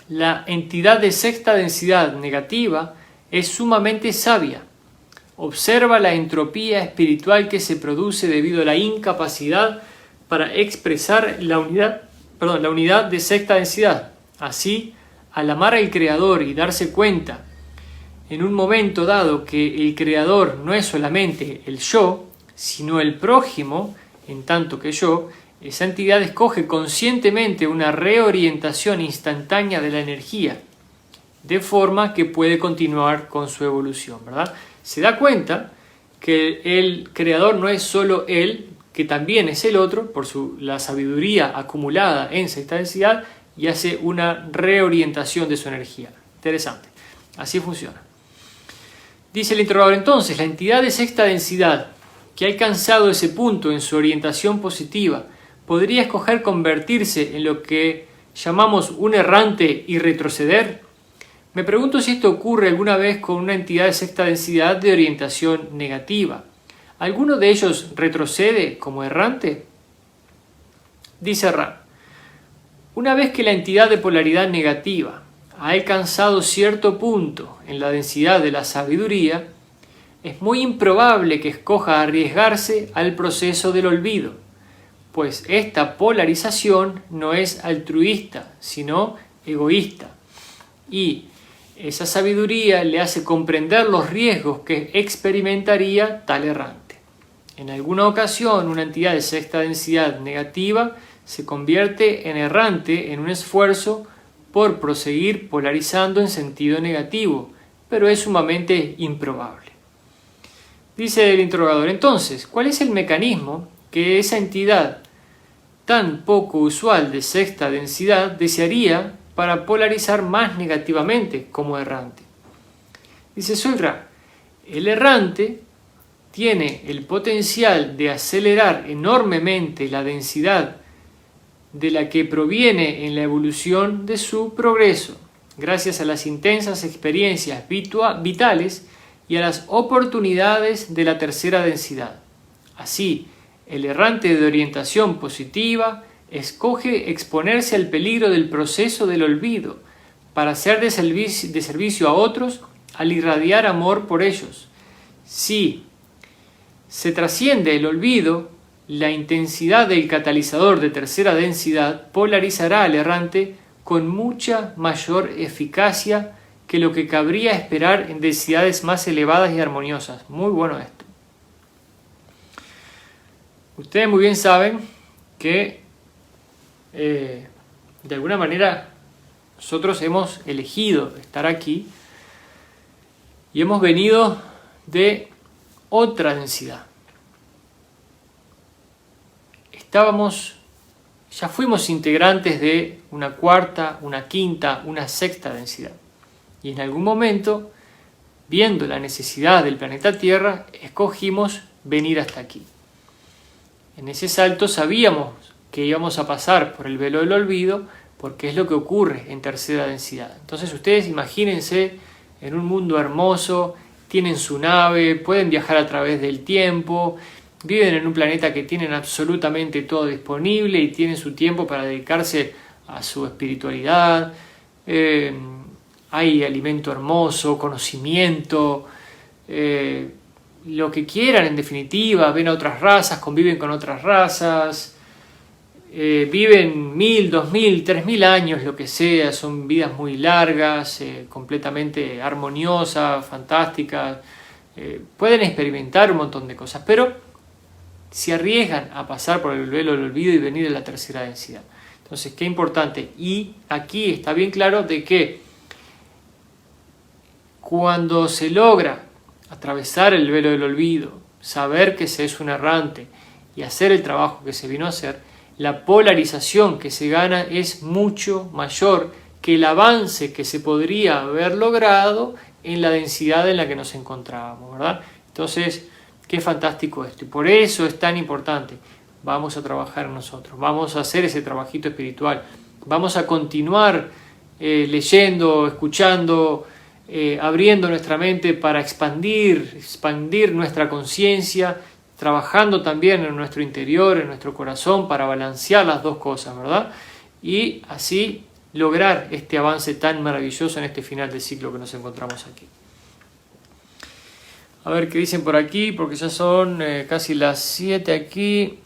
La entidad de sexta densidad negativa es sumamente sabia. Observa la entropía espiritual que se produce debido a la incapacidad para expresar la unidad de sexta densidad. Así, al amar al Creador y darse cuenta en un momento dado que el creador no es solamente el yo, sino el prójimo, en tanto que yo, esa entidad escoge conscientemente una reorientación instantánea de la energía, de forma que puede continuar con su evolución, ¿verdad? Se da cuenta que el creador no es solo él, que también es el otro, por la sabiduría acumulada en sexta densidad, y hace una reorientación de su energía. Interesante. Así funciona. Dice el interrogador entonces, la entidad de sexta densidad que ha alcanzado ese punto en su orientación positiva, ¿podría escoger convertirse en lo que llamamos un errante y retroceder? Me pregunto si esto ocurre alguna vez con una entidad de sexta densidad de orientación negativa. ¿Alguno de ellos retrocede como errante? Dice Ra, una vez que la entidad de polaridad negativa ha alcanzado cierto punto en la densidad de la sabiduría, es muy improbable que escoja arriesgarse al proceso del olvido, pues esta polarización no es altruista, sino egoísta, y esa sabiduría le hace comprender los riesgos que experimentaría tal errante. En alguna ocasión, una entidad de sexta densidad negativa se convierte en errante en un esfuerzo por proseguir polarizando en sentido negativo, pero es sumamente improbable. Dice el interrogador, entonces, ¿cuál es el mecanismo que esa entidad tan poco usual de sexta densidad desearía para polarizar más negativamente como errante? Dice, soy Ra. El errante tiene el potencial de acelerar enormemente la densidad de la que proviene en la evolución de su progreso, gracias a las intensas experiencias vitales y a las oportunidades de la tercera densidad. Así, el errante de orientación positiva escoge exponerse al peligro del proceso del olvido para ser de servicio a otros al irradiar amor por ellos. Si se trasciende el olvido, la intensidad del catalizador de tercera densidad polarizará al errante con mucha mayor eficacia que lo que cabría esperar en densidades más elevadas y armoniosas. Muy bueno esto. Ustedes muy bien saben que de alguna manera nosotros hemos elegido estar aquí y hemos venido de otra densidad. Ya fuimos integrantes de una cuarta, una quinta, una sexta densidad. Y en algún momento, viendo la necesidad del planeta Tierra, escogimos venir hasta aquí. En ese salto sabíamos que íbamos a pasar por el velo del olvido, porque es lo que ocurre en tercera densidad. Entonces ustedes imagínense en un mundo hermoso, tienen su nave, pueden viajar a través del tiempo, viven en un planeta que tienen absolutamente todo disponible y tienen su tiempo para dedicarse a su espiritualidad. Hay alimento hermoso, conocimiento, lo que quieran en definitiva, ven a otras razas, conviven con otras razas, viven 1000, 2000, 3000 años, lo que sea, son vidas muy largas, completamente armoniosas, fantásticas, pueden experimentar un montón de cosas, pero se arriesgan a pasar por el velo del olvido y venir a la tercera densidad. Entonces, qué importante. Y aquí está bien claro de que cuando se logra atravesar el velo del olvido, saber que se es un errante y hacer el trabajo que se vino a hacer, la polarización que se gana es mucho mayor que el avance que se podría haber logrado en la densidad en la que nos encontrábamos, ¿verdad? Entonces, qué fantástico esto. Y por eso es tan importante. Vamos a trabajar nosotros, vamos a hacer ese trabajito espiritual, vamos a continuar leyendo, escuchando, abriendo nuestra mente para expandir nuestra conciencia, trabajando también en nuestro interior, en nuestro corazón, para balancear las dos cosas, ¿verdad? Y así lograr este avance tan maravilloso en este final de ciclo que nos encontramos aquí. A ver qué dicen por aquí, porque ya son casi las 7 aquí.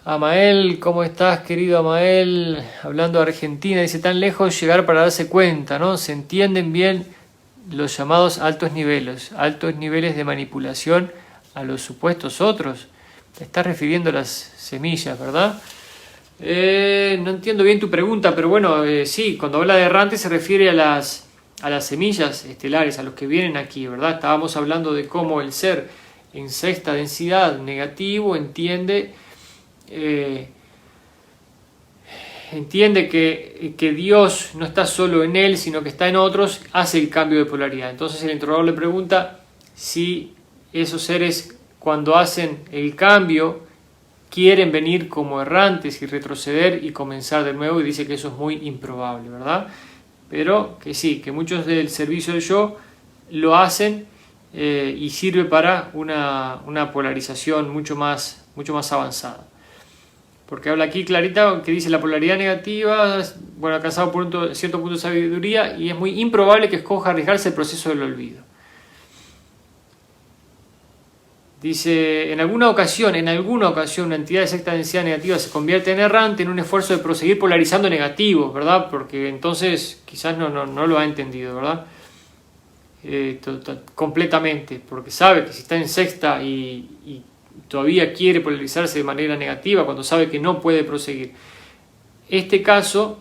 Amael, ¿cómo estás, querido Amael? Hablando de Argentina, dice, tan lejos llegar para darse cuenta, ¿no? Se entienden bien los llamados altos niveles de manipulación a los supuestos otros. Te estás refiriendo a las semillas, ¿verdad? No entiendo bien tu pregunta, pero bueno, sí, cuando habla de errantes se refiere a las semillas estelares, a los que vienen aquí, ¿verdad? Estábamos hablando de cómo el ser en sexta densidad negativo entiende que Dios no está solo en él, sino que está en otros, hace el cambio de polaridad. Entonces el interrogador le pregunta si esos seres, cuando hacen el cambio, quieren venir como errantes y retroceder y comenzar de nuevo, y dice que eso es muy improbable, ¿verdad? Pero que sí, que muchos del servicio del yo lo hacen y sirve para una polarización mucho más avanzada. Porque habla aquí clarita que dice la polaridad negativa, bueno, alcanzado por cierto punto de sabiduría, y es muy improbable que escoja arriesgarse el proceso del olvido. Dice, en alguna ocasión, una entidad de sexta densidad negativa se convierte en errante en un esfuerzo de proseguir polarizando negativos, ¿verdad? Porque entonces quizás no lo ha entendido, ¿verdad? Completamente, porque sabe que si está en sexta y todavía quiere polarizarse de manera negativa, cuando sabe que no puede proseguir. Este caso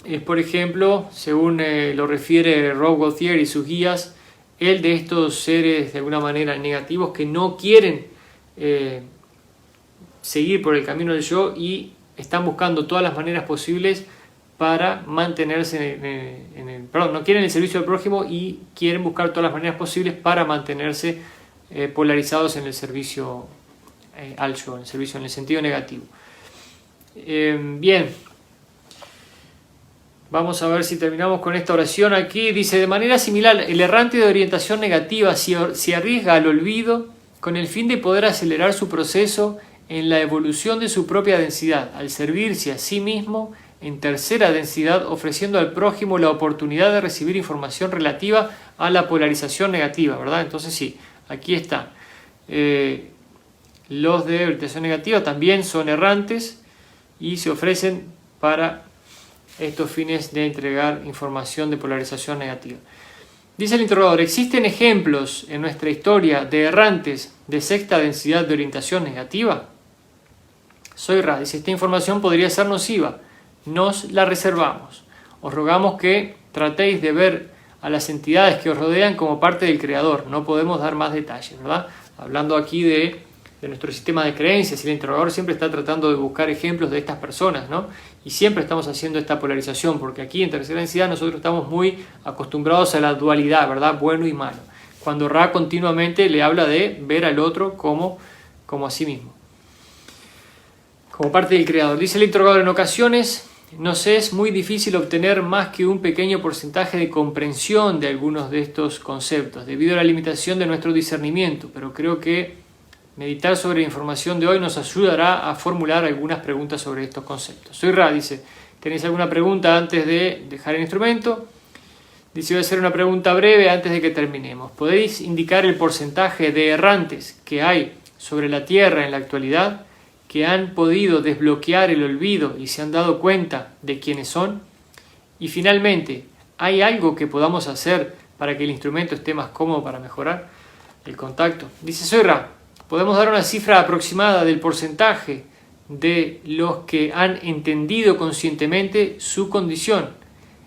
es, por ejemplo, según lo refiere Rob Gauthier y sus guías, el de estos seres de alguna manera negativos que no quieren seguir por el camino del yo y están buscando todas las maneras posibles para mantenerse no quieren el servicio del prójimo y quieren buscar todas las maneras posibles para mantenerse polarizados en el servicio al yo, en el servicio en el sentido negativo. Bien, vamos a ver si terminamos con esta oración aquí. Dice, de manera similar, el errante de orientación negativa se arriesga al olvido con el fin de poder acelerar su proceso en la evolución de su propia densidad, al servirse a sí mismo en tercera densidad, ofreciendo al prójimo la oportunidad de recibir información relativa a la polarización negativa, ¿verdad? Entonces sí, aquí está. Los de orientación negativa también son errantes y se ofrecen para estos fines de entregar información de polarización negativa. Dice el interrogador, ¿existen ejemplos en nuestra historia de errantes de sexta densidad de orientación negativa? Soy Ra, dice, esta información podría ser nociva. Nos la reservamos. Os rogamos que tratéis de ver a las entidades que os rodean como parte del Creador. No podemos dar más detalles, ¿verdad? Hablando aquí de nuestro sistema de creencias, y el interrogador siempre está tratando de buscar ejemplos de estas personas, ¿no? Y siempre estamos haciendo esta polarización, porque aquí en tercera densidad nosotros estamos muy acostumbrados a la dualidad, ¿verdad? Bueno y malo. Cuando Ra continuamente le habla de ver al otro como a sí mismo, como parte del Creador. Dice el interrogador, en ocasiones nos es muy difícil obtener más que un pequeño porcentaje de comprensión de algunos de estos conceptos, debido a la limitación de nuestro discernimiento, pero creo que meditar sobre la información de hoy nos ayudará a formular algunas preguntas sobre estos conceptos. Soy Ra, dice, ¿tenéis alguna pregunta antes de dejar el instrumento? Dice, voy a hacer una pregunta breve antes de que terminemos. ¿Podéis indicar el porcentaje de errantes que hay sobre la Tierra en la actualidad, que han podido desbloquear el olvido y se han dado cuenta de quiénes son? Y finalmente, ¿hay algo que podamos hacer para que el instrumento esté más cómodo para mejorar el contacto? Dice, soy Ra, podemos dar una cifra aproximada del porcentaje de los que han entendido conscientemente su condición,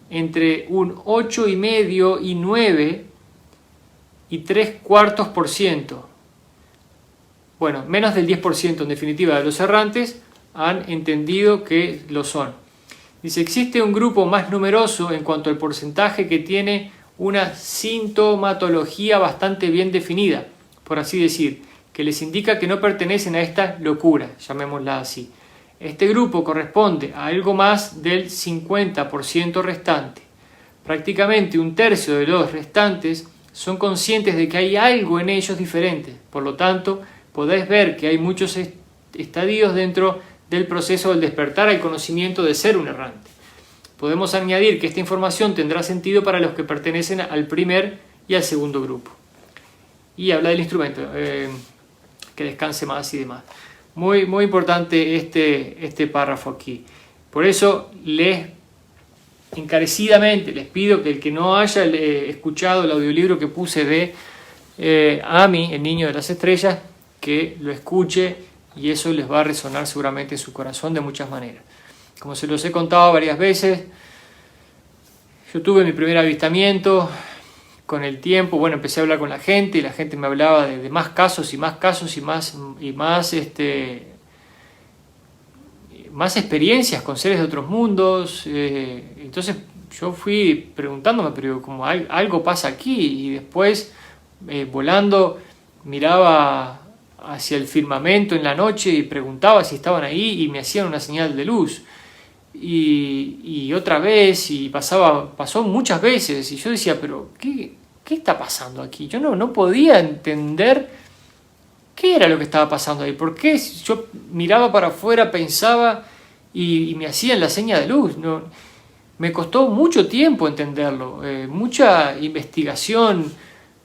entre un 8,5 y 9 y 3/4%. Bueno, menos del 10% en definitiva de los errantes han entendido que lo son. Dice, existe un grupo más numeroso en cuanto al porcentaje que tiene una sintomatología bastante bien definida, por así decir, que les indica que no pertenecen a esta locura, llamémosla así. Este grupo corresponde a algo más del 50% restante. Prácticamente un tercio de los restantes son conscientes de que hay algo en ellos diferente. Por lo tanto, podéis ver que hay muchos estadios dentro del proceso del despertar al conocimiento de ser un errante. Podemos añadir que esta información tendrá sentido para los que pertenecen al primer y al segundo grupo. Y habla del instrumento, que descanse más y demás. Muy, muy importante este párrafo aquí. Por eso encarecidamente les pido que el que no haya escuchado el audiolibro que puse de Ami, el niño de las estrellas, que lo escuche, y eso les va a resonar seguramente en su corazón de muchas maneras. Como se los he contado varias veces, yo tuve mi primer avistamiento. Con el tiempo, bueno, empecé a hablar con la gente y la gente me hablaba de más casos y más casos y más experiencias con seres de otros mundos. Entonces yo fui preguntándome, pero como algo pasa aquí, y después volando miraba hacia el firmamento en la noche y preguntaba si estaban ahí y me hacían una señal de luz. Y otra vez, y pasó muchas veces, y yo decía, pero ¿qué está pasando aquí? Yo no podía entender qué era lo que estaba pasando ahí. ¿Por qué yo miraba para afuera, pensaba y me hacían la seña de luz? No, me costó mucho tiempo entenderlo, mucha investigación,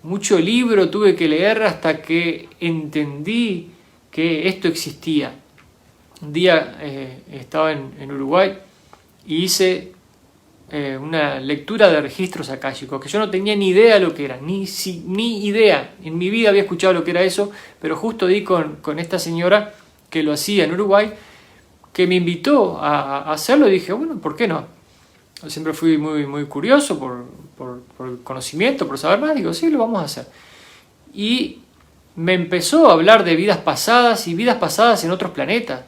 mucho libro tuve que leer hasta que entendí que esto existía. Un día estaba en Uruguay y hice una lectura de registros akáshicos, que yo no tenía ni idea de lo que era, ni idea, en mi vida había escuchado lo que era eso, pero justo di con esta señora que lo hacía en Uruguay, que me invitó a hacerlo, y dije, bueno, ¿por qué no? Yo siempre fui muy, muy curioso por el conocimiento, por saber más, digo, sí, lo vamos a hacer. Y me empezó a hablar de vidas pasadas y vidas pasadas en otros planetas.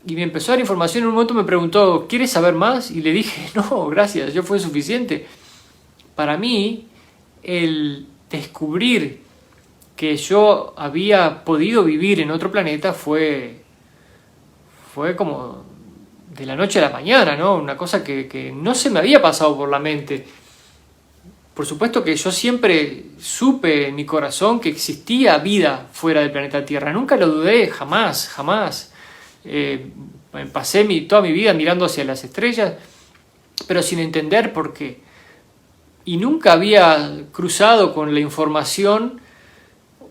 Y me empezó a dar información. En un momento me preguntó, ¿quieres saber más? Y le dije, no, gracias, yo fue suficiente. Para mí, el descubrir que yo había podido vivir en otro planeta fue como de la noche a la mañana, ¿no? Una cosa que no se me había pasado por la mente. Por supuesto que yo siempre supe en mi corazón que existía vida fuera del planeta Tierra. Nunca lo dudé, jamás. Pasé toda mi vida mirando hacia las estrellas, pero sin entender por qué. Y nunca había cruzado con la información,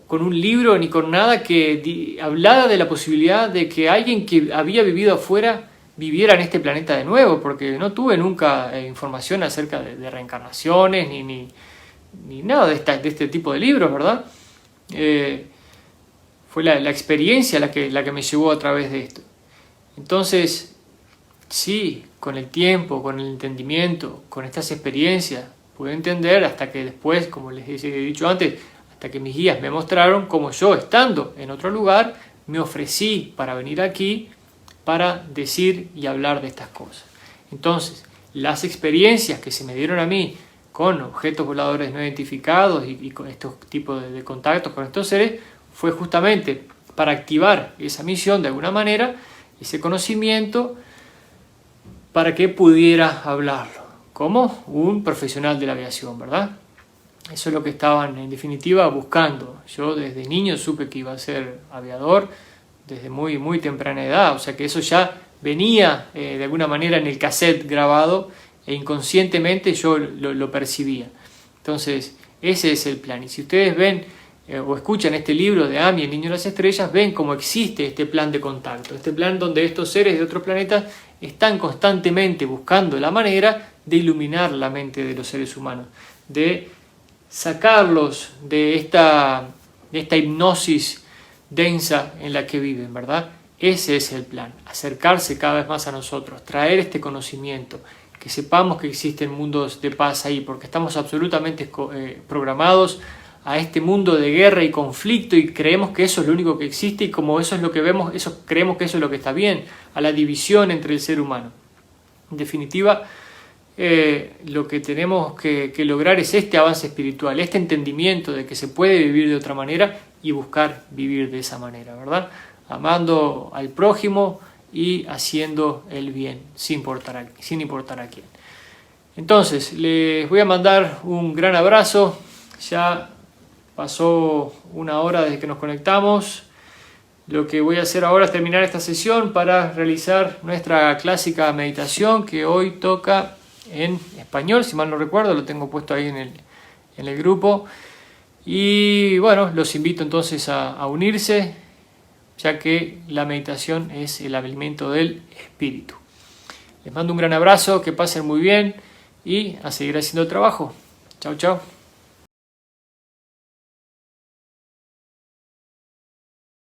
con un libro ni con nada que hablara de la posibilidad de que alguien que había vivido afuera viviera en este planeta de nuevo, porque no tuve nunca información acerca de reencarnaciones ni nada de este tipo de libros, ¿verdad? Fue la experiencia la que me llevó a través de esto. Entonces, sí, con el tiempo, con el entendimiento, con estas experiencias, pude entender hasta que después, como les he dicho antes, hasta que mis guías me mostraron cómo yo, estando en otro lugar, me ofrecí para venir aquí para decir y hablar de estas cosas. Entonces, las experiencias que se me dieron a mí con objetos voladores no identificados y con estos tipos de contactos con estos seres, fue justamente para activar esa misión de alguna manera, ese conocimiento, para que pudiera hablarlo, como un profesional de la aviación, ¿verdad? Eso es lo que estaban, en definitiva, buscando. Yo desde niño supe que iba a ser aviador, desde muy, muy temprana edad, o sea que eso ya venía de alguna manera en el cassette grabado, e inconscientemente yo lo percibía. Entonces, ese es el plan. Y si ustedes ven o escuchan este libro de Ami, el niño de las estrellas, ven cómo existe este plan de contacto, este plan donde estos seres de otros planetas están constantemente buscando la manera de iluminar la mente de los seres humanos, de sacarlos de esta hipnosis densa en la que viven, ¿verdad? Ese es el plan, acercarse cada vez más a nosotros, traer este conocimiento, que sepamos que existen mundos de paz ahí, porque estamos absolutamente programados a este mundo de guerra y conflicto, y creemos que eso es lo único que existe, y como eso es lo que vemos, creemos que eso es lo que está bien, a la división entre el ser humano. En definitiva, lo que tenemos que lograr es este avance espiritual, este entendimiento de que se puede vivir de otra manera y buscar vivir de esa manera, ¿verdad? Amando al prójimo y haciendo el bien, sin importar a quién. Entonces, les voy a mandar un gran abrazo. Ya pasó 1 hora desde que nos conectamos. Lo que voy a hacer ahora es terminar esta sesión para realizar nuestra clásica meditación, que hoy toca en español, si mal no recuerdo, lo tengo puesto ahí en el grupo. Y bueno, los invito entonces a unirse ya que la meditación es el alimento del espíritu. Les mando un gran abrazo, que pasen muy bien y a seguir haciendo el trabajo. Chao, chao.